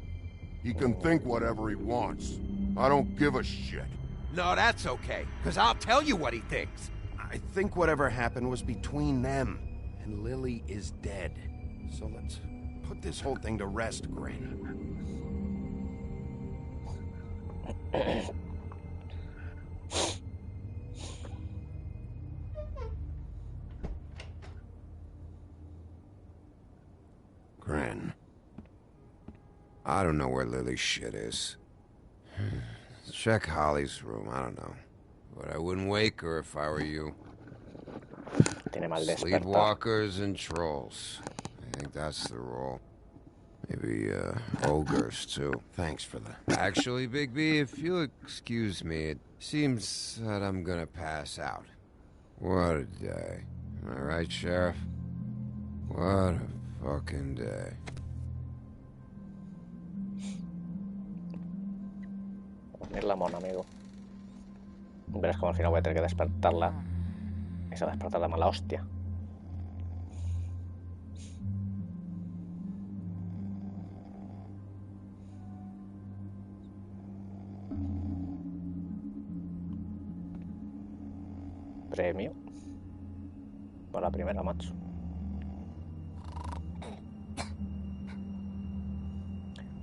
He can think whatever he wants. I don't give a shit. No, that's okay, because I'll tell you what he thinks. I think whatever happened was between them, and Lily is dead. So let's put this whole thing to rest, Gren. Gren. I don't know where Lily's shit is. Check Holly's room, I don't know. But I wouldn't wake her if I were you. Sleepwalkers and trolls. I think that's the role. Maybe, ogres, too. Thanks for that. Actually, Bigby, if you'll excuse me, it seems that I'm gonna pass out. What a day. Am I right, Sheriff? What a fucking day. Es la mona, amigo. Verás como al final voy a tener que despertarla. Y se va a despertar la mala hostia. Premio. Por la primera, macho.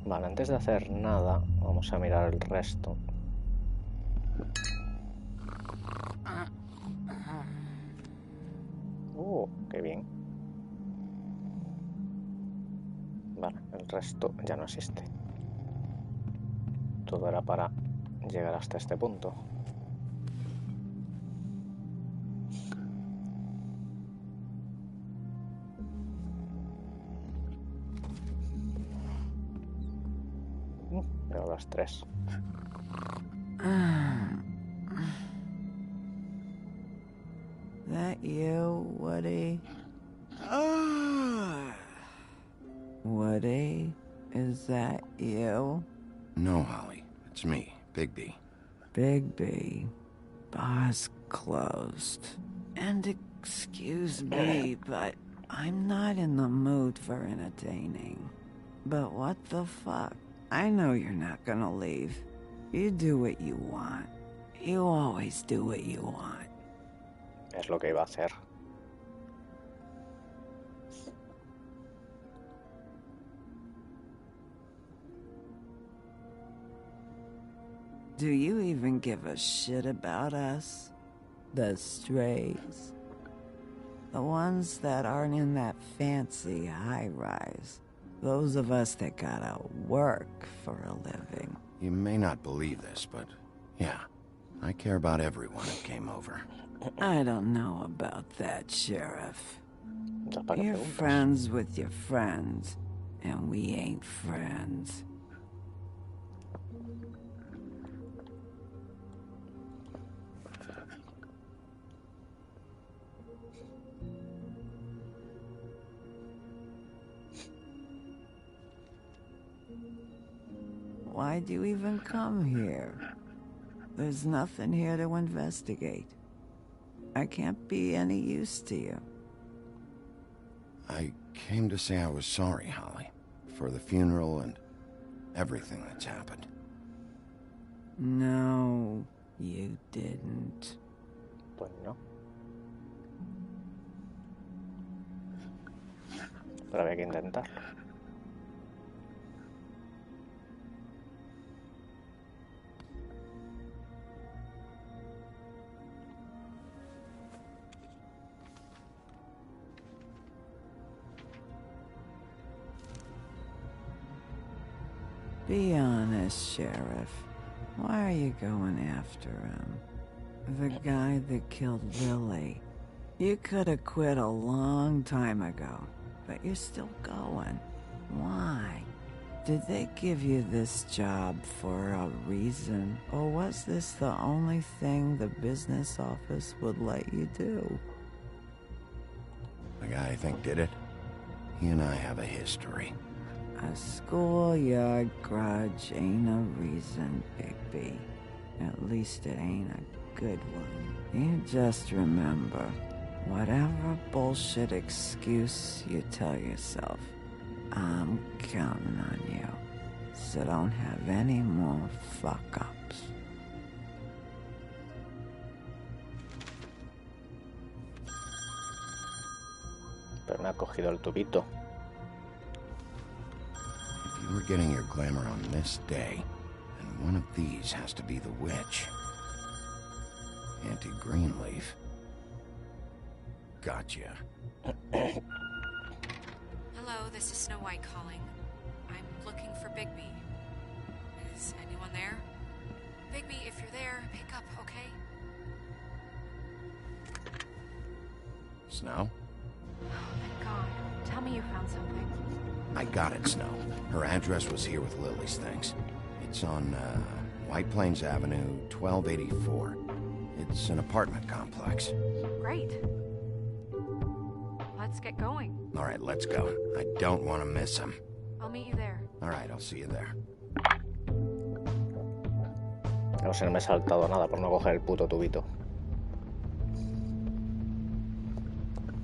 Vale, antes de hacer nada, vamos a mirar el resto. Qué bien. Vale, el resto ya no existe. Todo era para llegar hasta este punto. Veo las 3. That you, Woody? Woody, is that you? No, Holly. It's me, Bigby. Bigby. Bar's closed. And excuse me, but I'm not in the mood for entertaining. But what the fuck? I know you're not gonna leave. You do what you want. You always do what you want. Es lo que iba a hacer. Do you even give a shit about us? The strays? The ones that aren't in that fancy high-rise. Those of us that gotta work for a living. You may not believe this, but yeah, I care about everyone who came over. I don't know about that, Sheriff. You're friends with your friends, and we ain't friends. Why'd you even come here? There's nothing here to investigate. I can't be any use to you. I came to say I was sorry, Holly, for the funeral and everything that's happened. No, you didn't. Pues no. Pero había que intentarlo. Be honest, Sheriff. Why are you going after him? The guy that killed Lily. You could have quit a long time ago, but you're still going. Why? Did they give you this job for a reason? Or was this the only thing the business office would let you do? The guy I think did it, he and I have a history. A schoolyard grudge ain't a reason, Bigby. At least it ain't a good one. You just remember, whatever bullshit excuse you tell yourself, I'm counting on you. So don't have any more fuck-ups. Pero me ha cogido el tubito. You were getting your glamour on this day, and one of these has to be the witch. Auntie Greenleaf. Gotcha. Hello, this is Snow White calling. I'm looking for Bigby. Is anyone there? Bigby, if you're there, pick up, okay? Snow? Oh, thank God. Tell me you found something. I got it, Snow. Her address was here with Lily's things. It's on, White Plains Avenue, 1284. It's an apartment complex. Great. Let's get going. All right, let's go. I don't want to miss him. I'll meet you there. All right, I'll see you there. No sé, no me he saltado nada por no coger el puto tubito.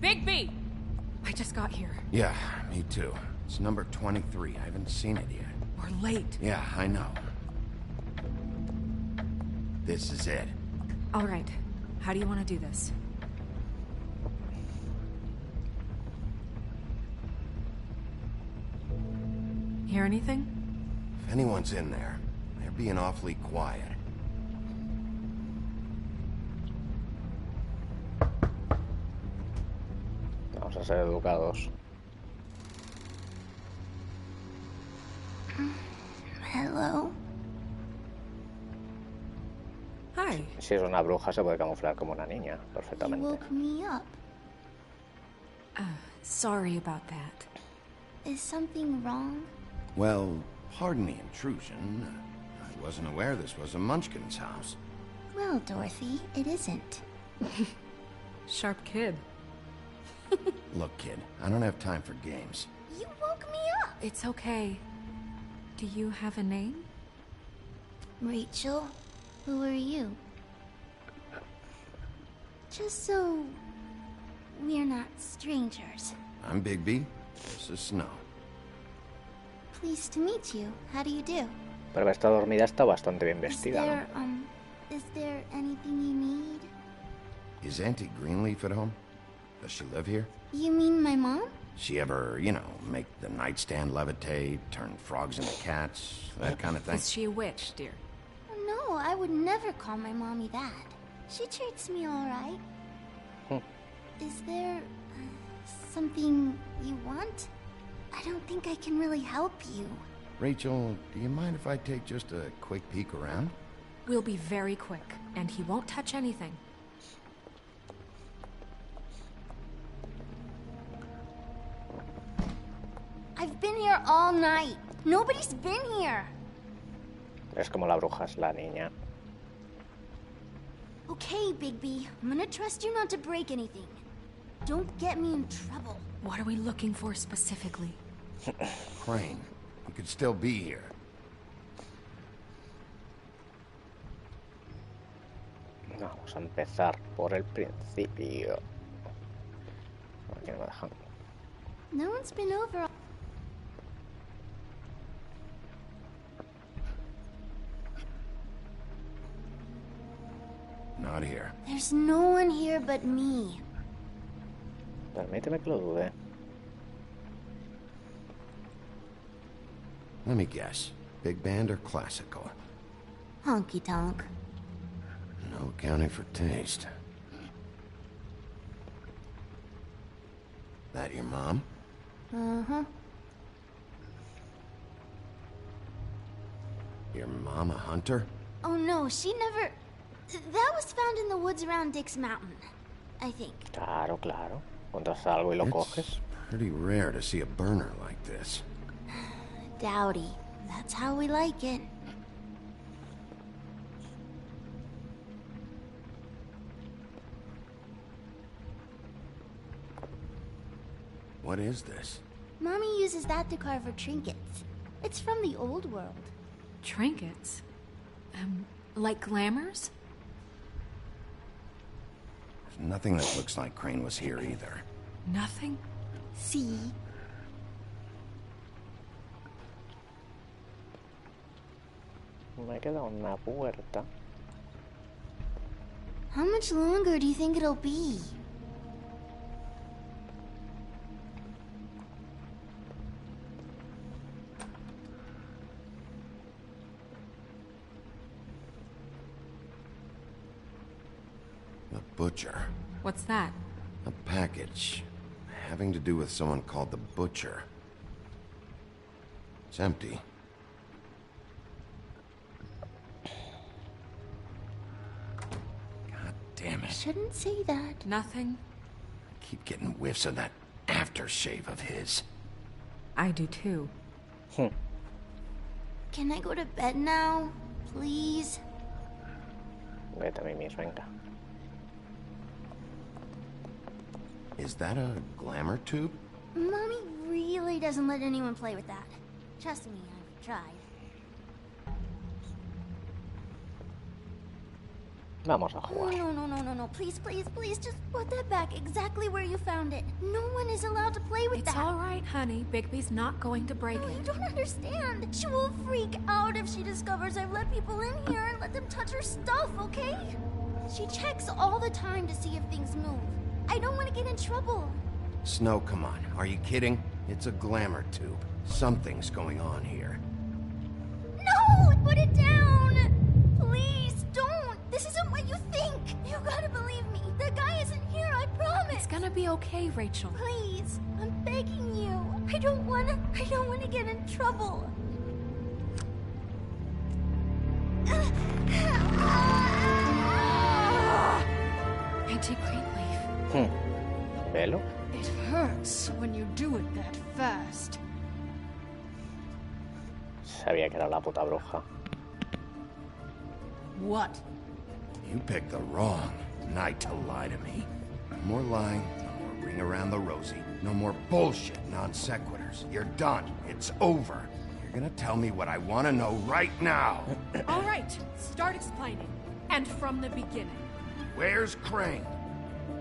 Bigby! I just got here. Yeah, me too. It's number 23. I haven't seen it yet. We're late. Yeah, I know. This is it. All right. How do you want to do this? Hear anything? If anyone's in there, they're being awfully quiet. Vamos a ser educados. Hello? Hi. Si es una bruja se puede camuflar como una niña perfectamente. You woke me up. Sorry about that. Is something wrong? Well, pardon the intrusion. I wasn't aware this was a Munchkin's house. Well, Dorothy, it isn't. Sharp kid. Look, kid, I don't have time for games. You woke me up! It's okay. Do you have a name? Rachel, who are you? Just so we're not strangers. I'm Bigby. This is Snow. Pleased to meet you. How do you do? Pero esta dormida está bastante bien vestida, Is there anything you need? Is Auntie Greenleaf at home? Does she live here? You mean my mom? She ever, you know, make the nightstand levitate, turn frogs into cats, that kind of thing? Is she a witch, dear? No, I would never call my mommy that. She treats me all right. Is there something you want? I don't think I can really help you. Rachel, do you mind if I take just a quick peek around? We'll be very quick, and he won't touch anything. I've been here all night. Nobody's been here. Es como la bruja es la niña. Okay, Bigby. I'm gonna trust you not to break anything. Don't get me in trouble. What are we looking for specifically? Crane. He could still be here. Vamos a empezar por el principio. Aquí no me dejan. No one's been over. Not here. There's no one here but me. Permíteme que lo dude. Let me guess. Big band or classical? Honky tonk. No accounting for taste. That your mom? Uh-huh. Your mom a hunter? Oh no, she never... That was found in the woods around Dick's Mountain, I think. Claro, claro. Encuentras algo y lo coges. Pretty rare to see a burner like this. Dowdy. That's how we like it. What is this? Mommy uses that to carve her trinkets. It's from the old world. Trinkets? Like glamours? There's nothing that looks like Crane was here either. Nothing? See? Me queda una puerta. How much longer do you think it'll be? The Butcher. What's that? A package. Having to do with someone called the Butcher. It's empty. God damn it. Shouldn't say that. Nothing. I keep getting whiffs of that aftershave of his. I do too. Can I go to bed now? Please? Vete a mí, venga. Is that a glamour tube? Mommy really doesn't let anyone play with that. Trust me, I've tried. Vamos a jugar. No. Please, just put that back exactly where you found it. No one is allowed to play with that. It's all right, honey. Bigby's not going to break it. You don't understand. She will freak out if she discovers I've let people in here and let them touch her stuff, okay? She checks all the time to see if things move. I don't want to get in trouble. Snow, come on. Are you kidding? It's a glamour tube. Something's going on here. No! Put it down! Please, don't! This isn't what you think! You gotta believe me. The guy isn't here, I promise! It's gonna be okay, Rachel. Please, I'm begging you. I don't wanna get in trouble. ¿Velo? It hurts when you do it that fast. Sabía que era la puta bruja. What? You picked the wrong night to lie to me. No more lying, no more ring around the rosy, no more bullshit non sequiturs. You're done. It's over. You're gonna tell me what I want to know right now. All right, start explaining. And from the beginning. Where's Crane?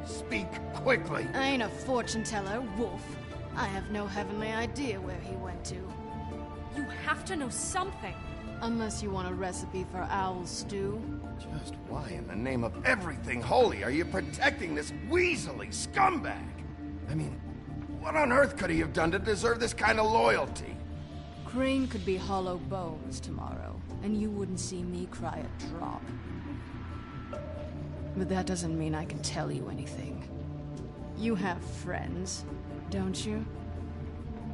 Speak quickly. I ain't a fortune teller, Wolf. I have no heavenly idea where he went to. You have to know something. Unless you want a recipe for owl stew. Just why in the name of everything holy are you protecting this weaselly scumbag? I mean, what on earth could he have done to deserve this kind of loyalty? Crane could be hollow bones tomorrow, and you wouldn't see me cry a drop. But that doesn't mean I can tell you anything. You have friends, don't you?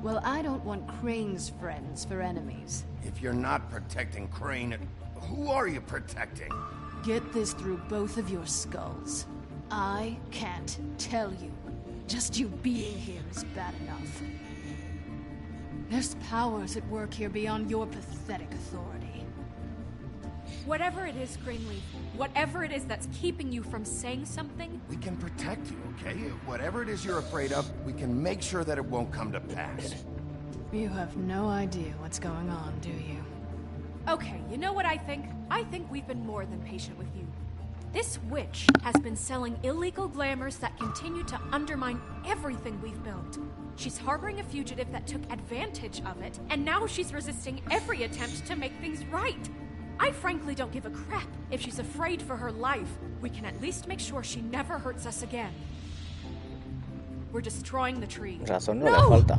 Well, I don't want Crane's friends for enemies. If you're not protecting Crane, who are you protecting? Get this through both of your skulls. I can't tell you. Just you being here is bad enough. There's powers at work here beyond your pathetic authority. Whatever it is, Greenleaf, whatever it is that's keeping you from saying something... We can protect you, okay? Whatever it is you're afraid of, we can make sure that it won't come to pass. You have no idea what's going on, do you? Okay, you know what I think? I think we've been more than patient with you. This witch has been selling illegal glamours that continue to undermine everything we've built. She's harboring a fugitive that took advantage of it, and now she's resisting every attempt to make things right. I frankly don't give a crap if she's afraid for her life. We can at least make sure she never hurts us again. We're destroying the tree. Razón no le falta.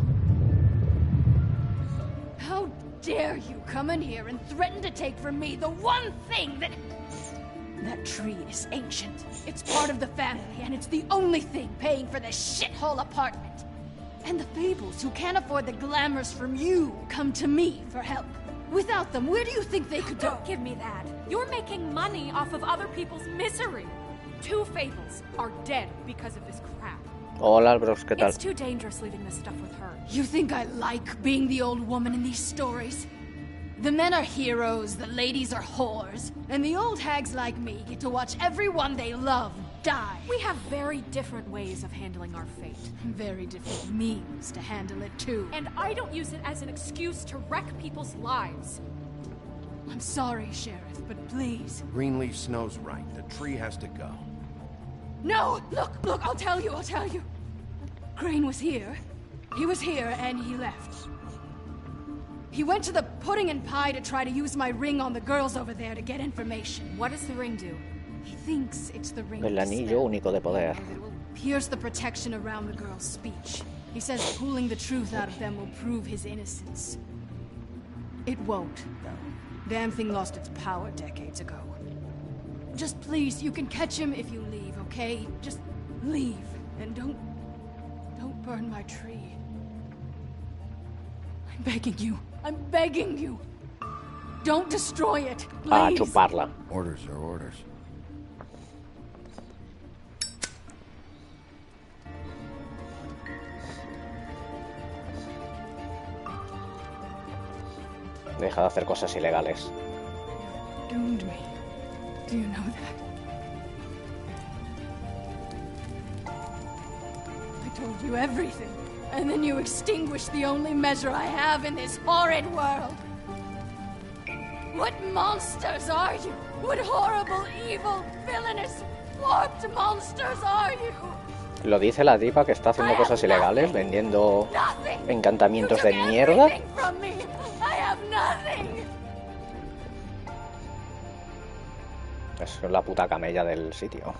How dare you come in here and threaten to take from me the one thing that... That tree is ancient. It's part of the family, and it's the only thing paying for this shithole apartment. And the Fables, who can't afford the glamours from you, come to me for help. Without them, where do you think they could go? Don't give me that. You're making money off of other people's misery. 2 Fables are dead because of this crap. Hola, bros, ¿qué tal? It's too dangerous leaving this stuff with her. You think I like being the old woman in these stories? The men are heroes, the ladies are whores, and the old hags like me get to watch everyone they love die. We have very different ways of handling our fate. Very different means to handle it, too. And I don't use it as an excuse to wreck people's lives. I'm sorry, Sheriff, but please. Greenleaf Snow's right. The tree has to go. No! Look, I'll tell you. Crane was here. He was here, and he left. He went to the Pudding and Pie to try to use my ring on the girls over there to get information. What does the ring do? He thinks it's the ring. El anillo único de poder. It will pierce the protection around the girl's speech. He says pulling the truth out of them will prove his innocence. It won't, though. Damn thing lost its power decades ago. Just please, you can catch him if you leave, okay? Just leave, and don't burn my tree. I'm begging you. Don't destroy it, please. A chuparla. Orders are orders. Deja de hacer cosas ilegales. Doomed me. Do you know that? I told you everything, and then you extinguished the only measure I have in this horrid world. What monsters are you? What horrible, evil, villainous, warped monsters are you? Lo dice la tipa que está haciendo cosas ilegales, vendiendo encantamientos de mierda. Es la puta camella del sitio.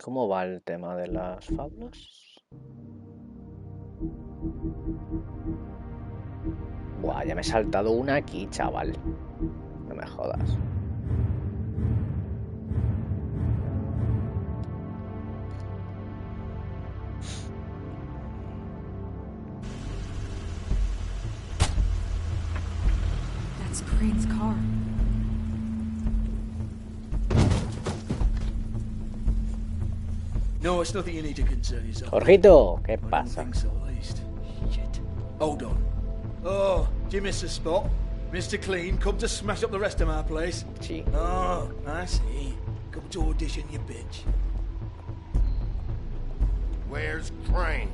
¿Cómo va el tema de las fábulas? Buah, ya me he saltado una aquí, chaval. No me jodas. Crane's car. No, it's nothing you need to concern yourself. Jorgito, ¿qué pasa? I don't think so, at least. Shit. Hold on. Oh, do you miss the spot? Mr. Clean, come to smash up the rest of my place. Sí. Oh, I see. Come to audition, you bitch. Where's Crane?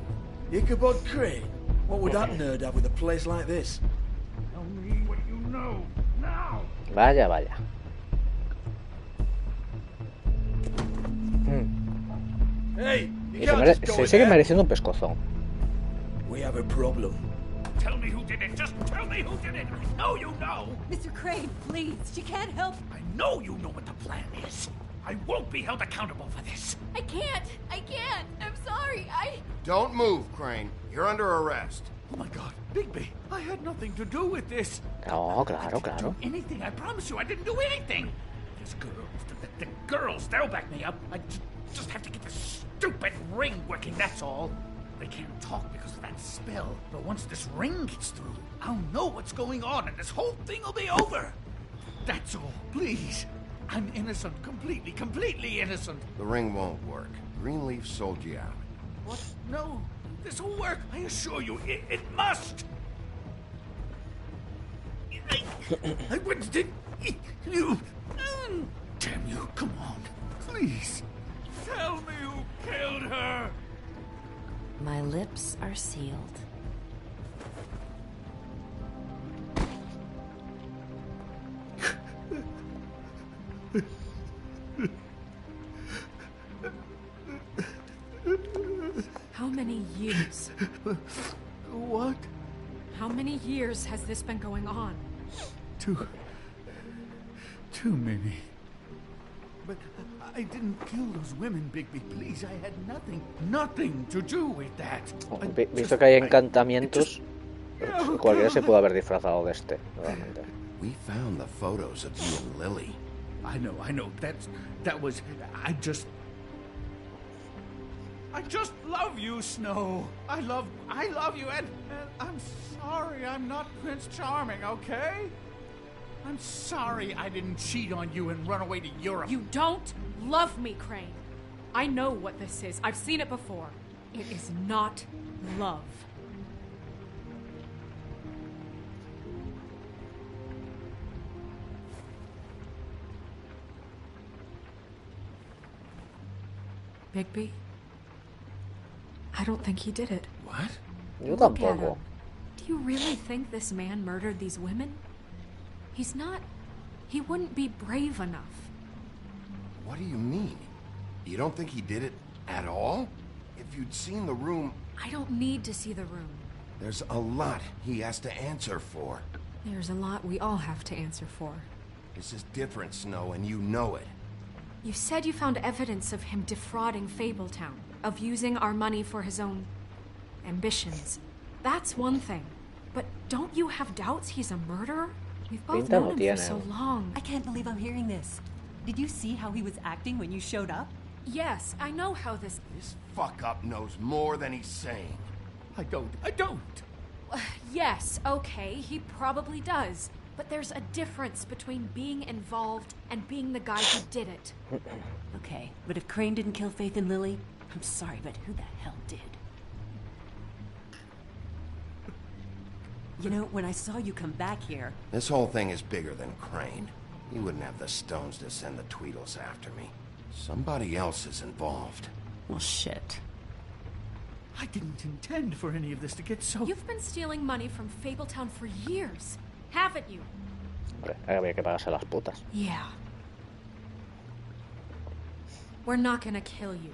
Ichabod Crane? What would that nerd have with a place like this? Tell me what you know, now! Vaya, vaya. Hey, Y se sigue mereciendo un pescozón. We have a problem. Tell me who did it. Just tell me who did it. I know you know. Mr. Crane, please. She can't help. I know you know what the plan is. I won't be held accountable for this. I can't. I'm sorry. Don't move, Crane. You're under arrest. Oh my God, Bigby, I had nothing to do with this. Oh, claro, I didn't claro. do anything. I promise you, I didn't do anything. These girls, the girls, they'll back me up. I just have to get this stupid ring working, that's all. They can't talk because of that spell, but once this ring gets through, I'll know what's going on and this whole thing will be over. That's all, please. I'm innocent, completely innocent. The ring won't work. Greenleaf sold you out. What? No, this will work. I assure you, it must. I wouldn't did you. Damn you! Come on, please. Tell me who killed her. My lips are sealed. How many years? What? How many years has this been going on? Too many. But I didn't kill those women, Bigby. Please, I had nothing to do with that. Visto que hay encantamientos, cualquiera se puede haber disfrazado de este, realmente. We found the photos of you and Lily. I know. That was. I just love you, Snow. I love you, and I'm sorry I'm not Prince Charming, okay? I'm sorry I didn't cheat on you and run away to Europe. You don't love me, Crane. I know what this is. I've seen it before. It is not love. Bigby? I don't think he did it. What? Yo tampoco. Do you really think this man murdered these women? He's not... He wouldn't be brave enough. What do you mean? You don't think he did it at all? If you'd seen the room... I don't need to see the room. There's a lot he has to answer for. There's a lot we all have to answer for. This is different, Snow, and you know it. You said you found evidence of him defrauding Fabletown, of using our money for his own ambitions. That's one thing. But don't you have doubts he's a murderer? We've both known him for so long. I can't believe I'm hearing this. Did you see how he was acting when you showed up? Yes, I know how this... This fuck-up knows more than he's saying. I don't. Yes, okay, he probably does. But there's a difference between being involved and being the guy who did it. Okay, but if Crane didn't kill Faith and Lily, I'm sorry, but who the hell did? You know, when I saw you come back here... This whole thing is bigger than Crane. He wouldn't have the stones to send the Tweedles after me. Somebody else is involved. Well, shit. I didn't intend for any of this to get so... You've been stealing money from Fabletown for years, haven't you? Había que pagarse las putas. Yeah. We're not gonna kill you,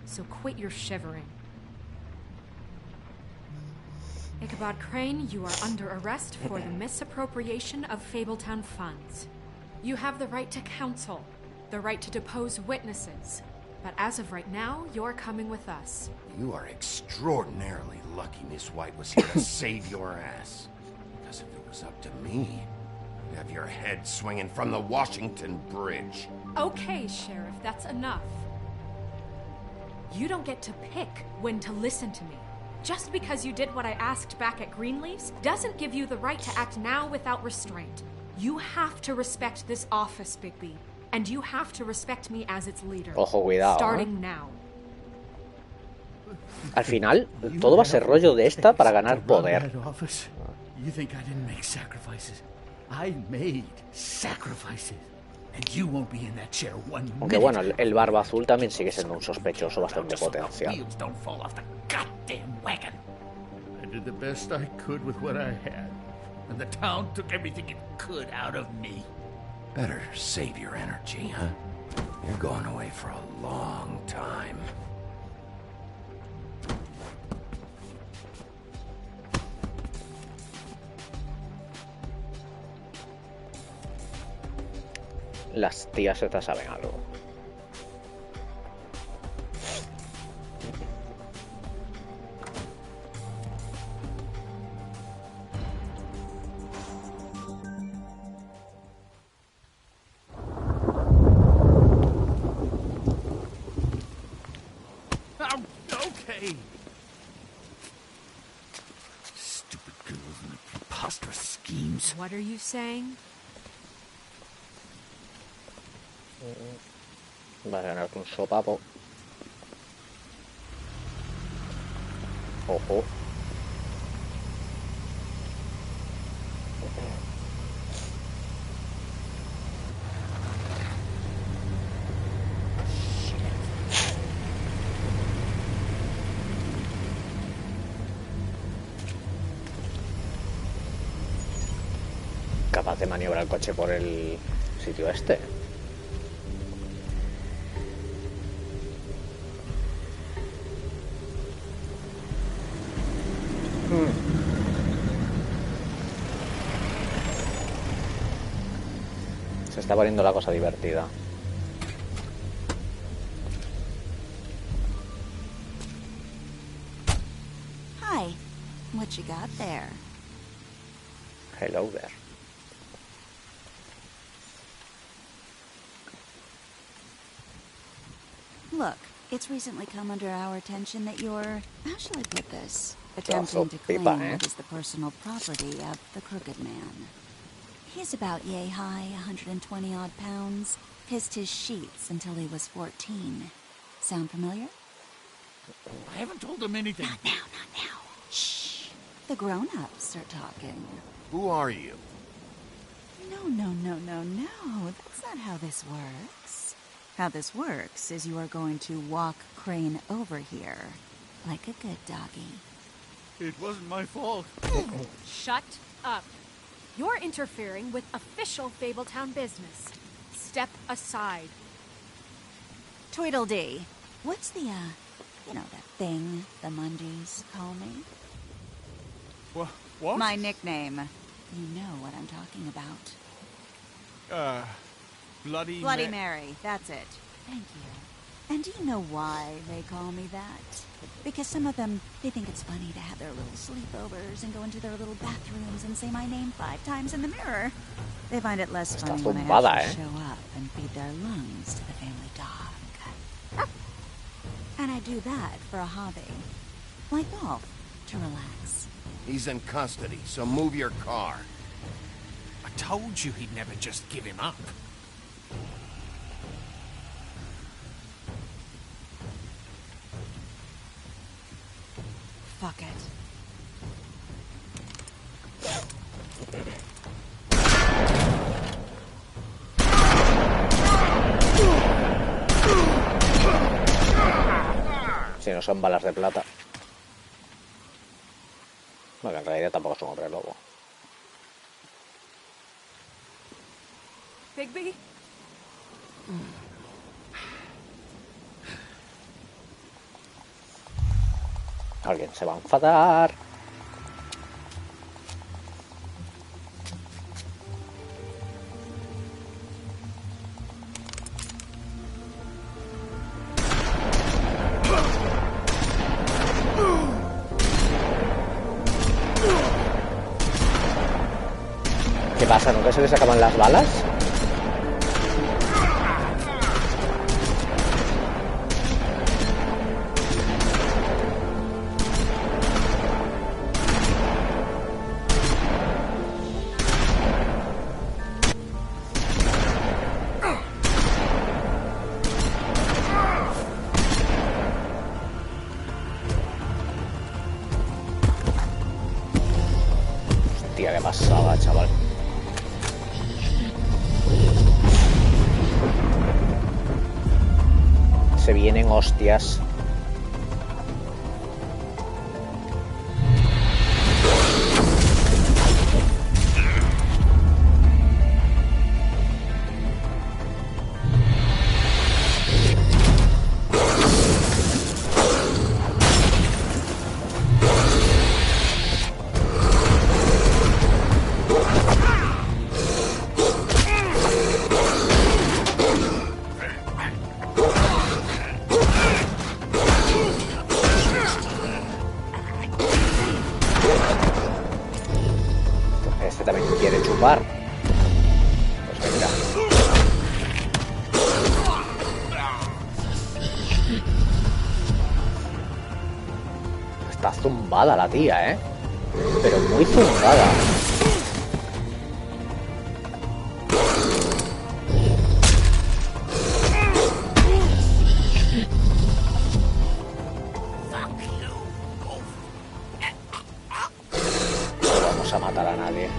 so quit your shivering. Ichabod Crane, you are under arrest for the misappropriation of Fabletown funds. You have the right to counsel, the right to depose witnesses, but as of right now, you're coming with us. You are extraordinarily lucky Miss White was here to save your ass. Because if it was up to me, you'd have your head swinging from the Washington Bridge. Okay, Sheriff, that's enough. You don't get to pick when to listen to me. Just because you did what I asked back at Greenleaf's doesn't give you the right to act now without restraint. You have to respect this office, Bigby. And you have to respect me as its leader. Ojo, cuidado, starting now. Al final, todo va a ser rollo de esta para ganar poder. You think I didn't make sacrifices? I made sacrifices. And you won't be in that chair one minute. Aunque bueno, el barba azul también sigue siendo un sospechoso bastante potencial. Don't fall off the goddamn wagon. I did the best I could with what I had. And the town took everything it could out of me. Better save your energy, huh? You're going away for a long time. Las tías estas saben algo. Okay. Stupid girls and their preposterous schemes. What are you saying? Va a ganarte un sopapo. Ojo. Capaz de maniobrar el coche por el sitio este. Se está poniendo la cosa divertida. Hi. What you got there? Hello there. Look, it's recently come under our attention that you're, how shall I put this, attempting to claim what is the personal property of the Crooked Man. He's about yay high, 120 odd pounds, pissed his sheets until he was 14. Sound familiar? I haven't told him anything. Not now. Shh. The grown-ups are talking. Who are you? No. That's not how this works. How this works is you are going to walk Crane over here, like a good doggy. It wasn't my fault. Shut up. You're interfering with official Fabletown business. Step aside. Tweedledee. What's the, that thing the Mundies call me? What? My nickname. You know what I'm talking about. Bloody Mary, that's it. Thank you. And do you know why they call me that? Because some of them, they think it's funny to have their little sleepovers and go into their little bathrooms and say my name 5 times in the mirror. They find it less funny when I have to show up and feed their lungs to the family dog. And I do that for a hobby. Like golf, to relax. He's in custody, so move your car. I told you he'd never just give him up. Fuck it. Si no son balas de plata. Bueno, en realidad tampoco son hombre lobo. Bigby? Alguien se va a enfadar. ¿Qué pasa? ¿Nunca se les acaban las balas? Hostia, qué pasada, chaval. Se vienen hostias. Este también quiere chupar. Pues venga. Está zumbada la tía, ¿eh? Pero muy zumbada. No vamos a matar a nadie.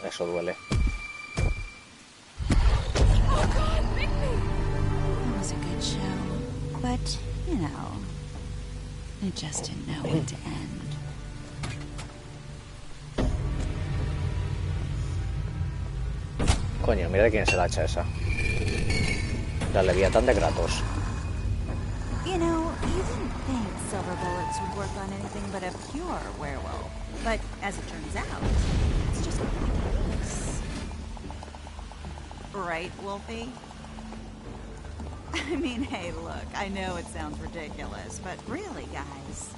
Eso duele. It was a good show, but, you know, it just didn't know when to end. Coño, mira de quién es el hacha esa. La Leviatán de Kratos. You know, you didn't think silver bullets would work on anything but a pure werewolf. But as it turns out, it's just ridiculous. Right, Wolfie? I mean, hey, look, I know it sounds ridiculous, but really, guys,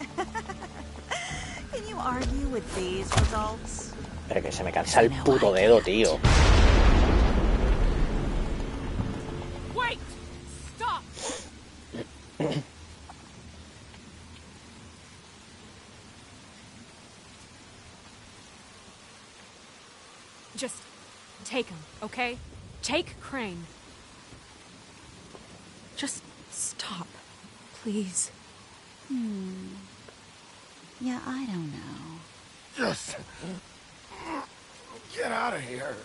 can you argue with these results? Pero que se me cansa el puto dedo, tío. Wait! Stop! Just take him, okay? Take Crane. Just stop, please. Yeah, I don't know. Just get out of here.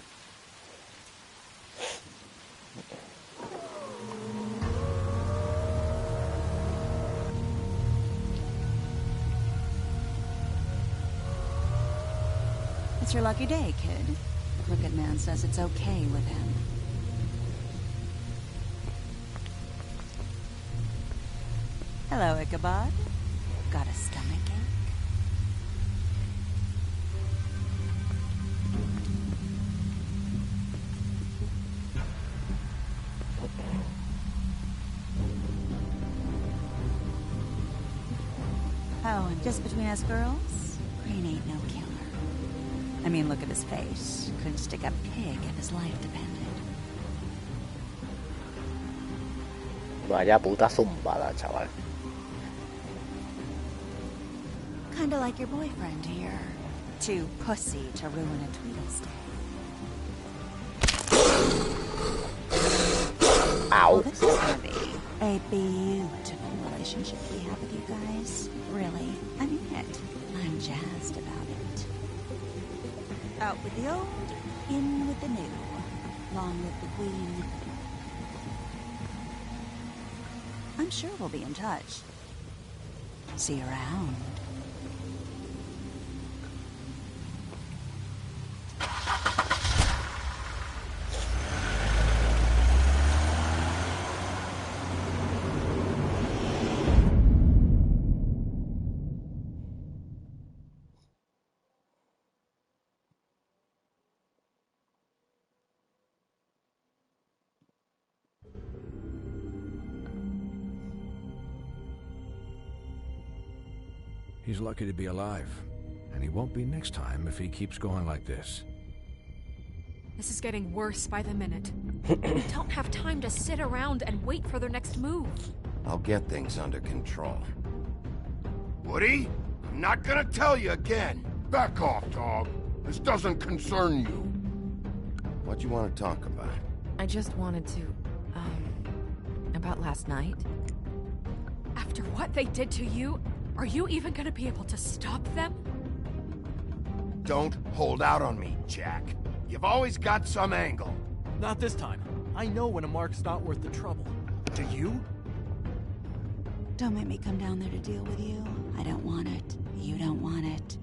It's your lucky day, kid. The Crooked Man says it's okay with him. Hello, Ichabod. Got a stomachache? Oh, and just between us girls, Crane ain't no killer. I mean, look at his face. Couldn't stick a pig if his life depended. Vaya puta zumbada, chaval. Kinda like your boyfriend here. Too pussy to ruin a Tweedle's day. Ow. Well, this is gonna be a beautiful relationship we have with you guys. Really, I mean it. I'm jazzed about it. Out with the old, in with the new. Long live the Queen. I'm sure we'll be in touch. See you around. He's lucky to be alive, and he won't be next time if he keeps going like this. This is getting worse by the minute. We don't have time to sit around and wait for their next move. I'll get things under control. Woody, I'm not gonna tell you again. Back off, dog. This doesn't concern you. What you want to talk about? I just wanted to, about last night. After what they did to you, are you even gonna be able to stop them? Don't hold out on me, Jack. You've always got some angle. Not this time. I know when a mark's not worth the trouble. Do you? Don't make me come down there to deal with you. I don't want it. You don't want it.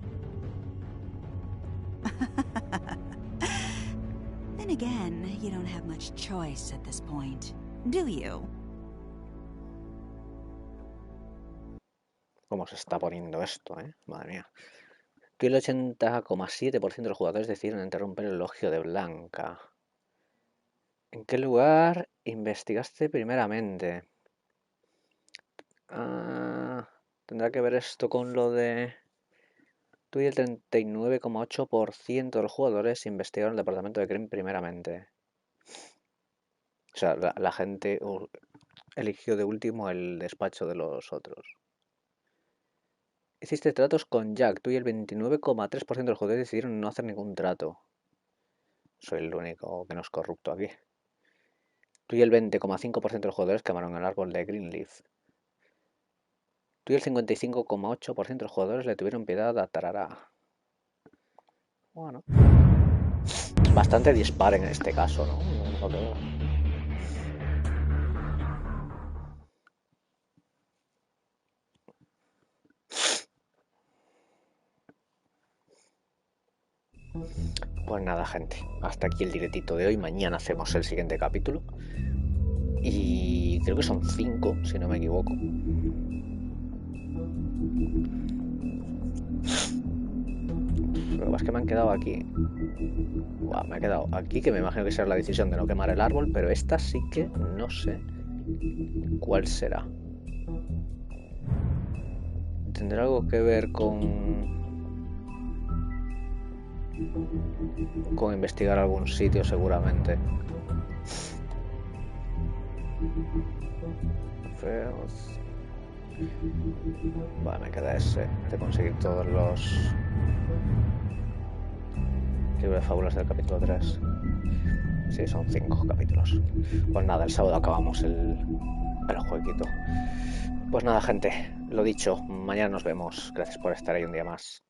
Then again, you don't have much choice at this point, do you? ¿Cómo se está poniendo esto, Madre mía. Tú y el 80,7% de los jugadores decidieron interrumpir el elogio de Blanca. ¿En qué lugar investigaste primeramente? Tendrá que ver esto con lo de... Tú y el 39,8% de los jugadores investigaron el departamento de crimen primeramente. O sea, la gente eligió de último el despacho de los otros. Hiciste tratos con Jack. Tú y el 29,3% de los jugadores decidieron no hacer ningún trato. Soy el único que no es corrupto aquí. Tú y el 20,5% de los jugadores quemaron el árbol de Greenleaf. Tú y el 55,8% de los jugadores le tuvieron piedad a Tarará. Bueno. Bastante dispar en este caso, ¿no? Lo que veo. Pues nada, gente. Hasta aquí el directito de hoy. Mañana hacemos el siguiente capítulo. Y creo que son 5, si no me equivoco. Lo que pasa es que me han quedado aquí. Me he quedado aquí, que me imagino que será la decisión de no quemar el árbol, pero esta sí que no sé cuál será. ¿Tendrá algo que ver con investigar algún sitio seguramente? Feos. Vale, me queda ese de conseguir todos los libros de fábulas del capítulo 3. Sí, son 5 capítulos. Pues nada, el sábado acabamos el jueguito. Pues nada, gente, lo dicho, mañana nos vemos. Gracias por estar ahí un día más.